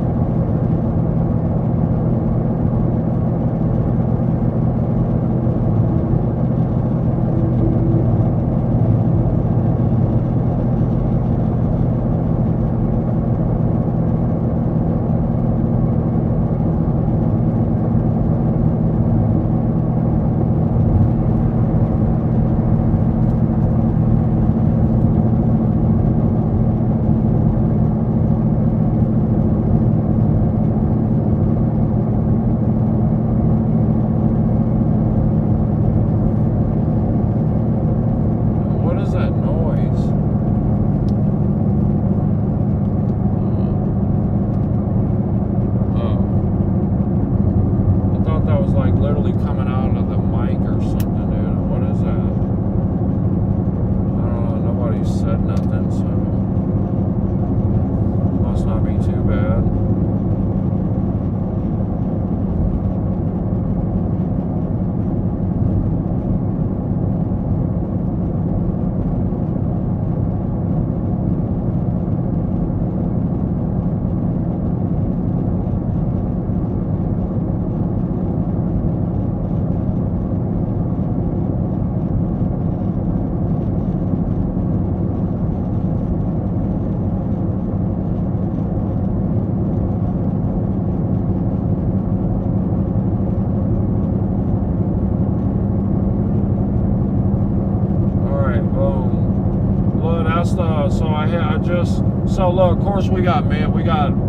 So look, of course we got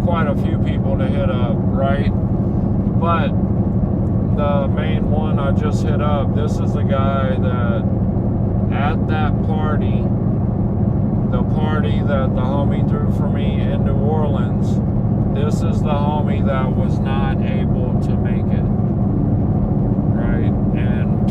quite a few people to hit up, right? But the main one I just hit up, this is the guy that at that party, the party that the homie threw for me in New Orleans, this is the homie that was not able to make it, right? And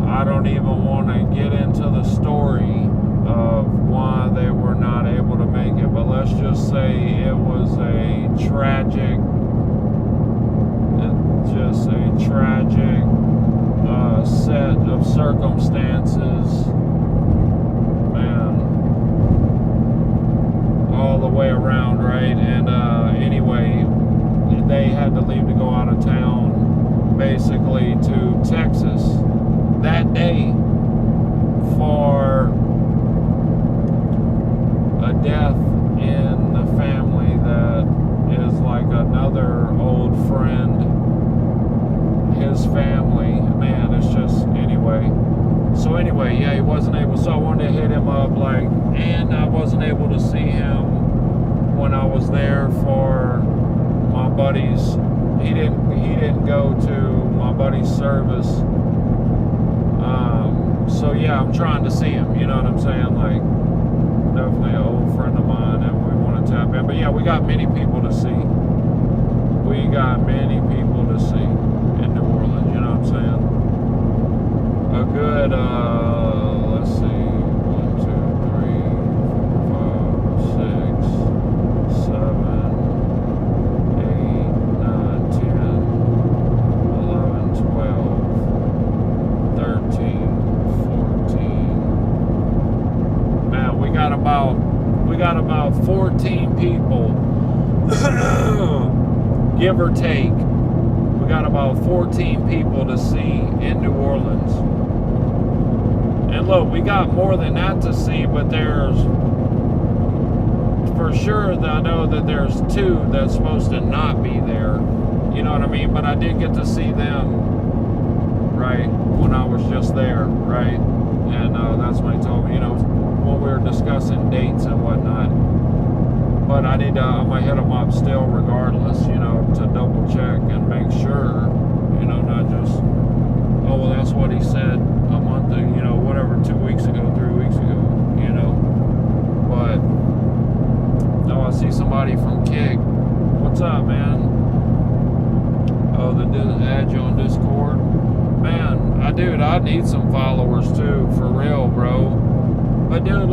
I don't even want to get into the story of why they were not able to make it, but let's just say it was a tragic set of circumstances, man, all the way around, right? And anyway, they had to leave to go out of town, basically to Texas that day for a death in the family that is like another old friend. His family, man, it's just, anyway, yeah, he wasn't able, so I wanted to hit him up, like, and I wasn't able to see him when I was there for my buddy's, he didn't go to my buddy's service, so yeah, I'm trying to see him, you know what I'm saying, like, definitely an old friend of mine, and we want to tap in, but yeah, we got many people to see, in New Orleans, you know what I'm saying? A good, let's see, 1, 2, 3, 4, 5, 6, 7, 8, 9, 10, 11, 12, 13, 14. Man, we got about 14 people, give or take. We got about 14 people to see in New Orleans. And look, we got more than that to see, but there's, for sure, I know that there's 2 that's supposed to not be there. You know what I mean? But I did get to see them right? When I was just there, right? And that's when he told me, when we were discussing dates and whatnot. But I'm gonna hit him up still regardless, to double check and make sure, not just, oh, well, that's what he said a month ago, whatever, 2 weeks ago, 3 weeks ago, But, I see somebody from Kick. What's up, man? Oh, add you on Discord. Man, I need some followers too, for real, bro. But dude,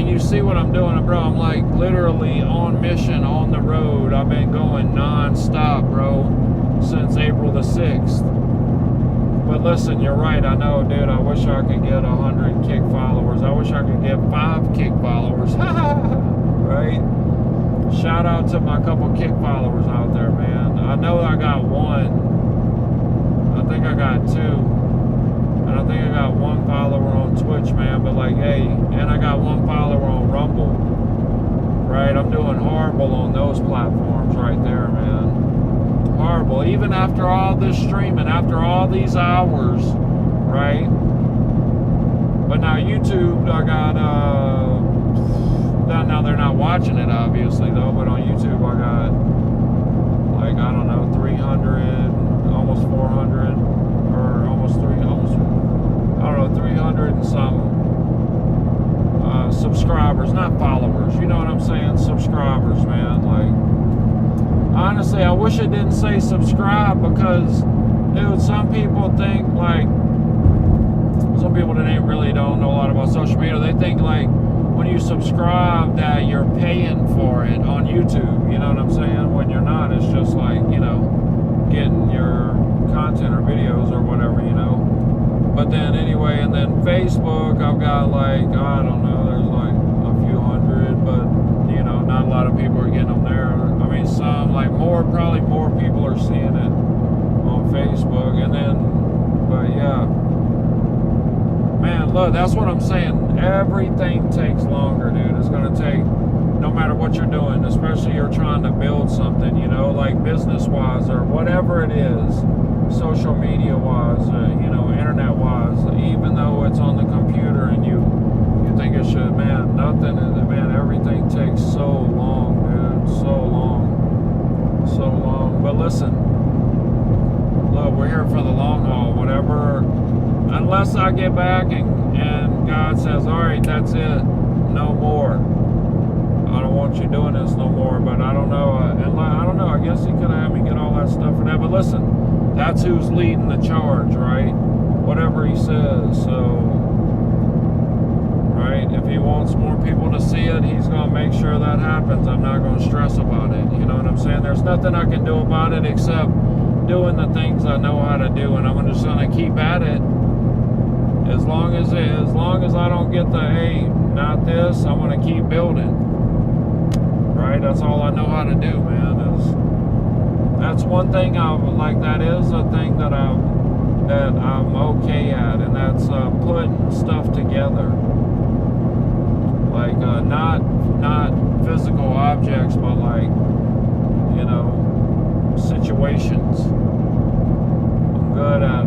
you see what I'm doing, bro. I'm like literally on mission, on the road. I've been going non-stop, bro, since April the 6th. But listen, you're right. I know, dude. I wish I could get 100 Kick followers. I wish I could get 5 Kick followers. Right? Shout out to my couple Kick followers out there, man. I know I got 1. I think I got 2. And I think I got 1 follower on Twitch, man. But hey, and I got 1 follower on Rumble. Right? I'm doing horrible on those platforms right there, man. Horrible. Even after all this streaming, after all these hours, right? But now YouTube, I got, now they're not watching it, obviously, though. But on YouTube, I got, 300, almost 400, or almost 300 and some subscribers, not followers, you know what I'm saying? Subscribers, man. Honestly, I wish it didn't say subscribe because, dude, some people think, some people that don't know a lot about social media, they think, when you subscribe that you're paying for it on YouTube, you know what I'm saying? When you're not, it's just getting your content or videos or whatever, But then anyway, and then Facebook, I've got I don't know, there's a few hundred, but not a lot of people are getting them there. I mean, some probably more people are seeing it on Facebook, and then, but yeah, man, look, that's what I'm saying. Everything takes longer, dude. It's gonna take, no matter what you're doing, especially you're trying to build something, business-wise or whatever it is, social media-wise, internet-wise, even though it's on the computer and you think it should, man, everything takes so long, dude, so long. But listen, look, we're here for the long haul, whatever, unless I get back and God says, all right, that's it, no more. I don't want you doing this no more, but I don't know. I don't know. I guess he could have me get all that stuff for that. But listen, that's who's leading the charge, right? Whatever he says. So, right? If he wants more people to see it, he's going to make sure that happens. I'm not going to stress about it. You know what I'm saying? There's nothing I can do about it except doing the things I know how to do, and I'm just going to keep at it. As long as I don't get the, hey, not this, I'm going to keep building. Right? That's all I know how to do, man. That's one thing that is a thing that I'm okay at, and that's putting stuff together. Not physical objects, but situations. I'm good at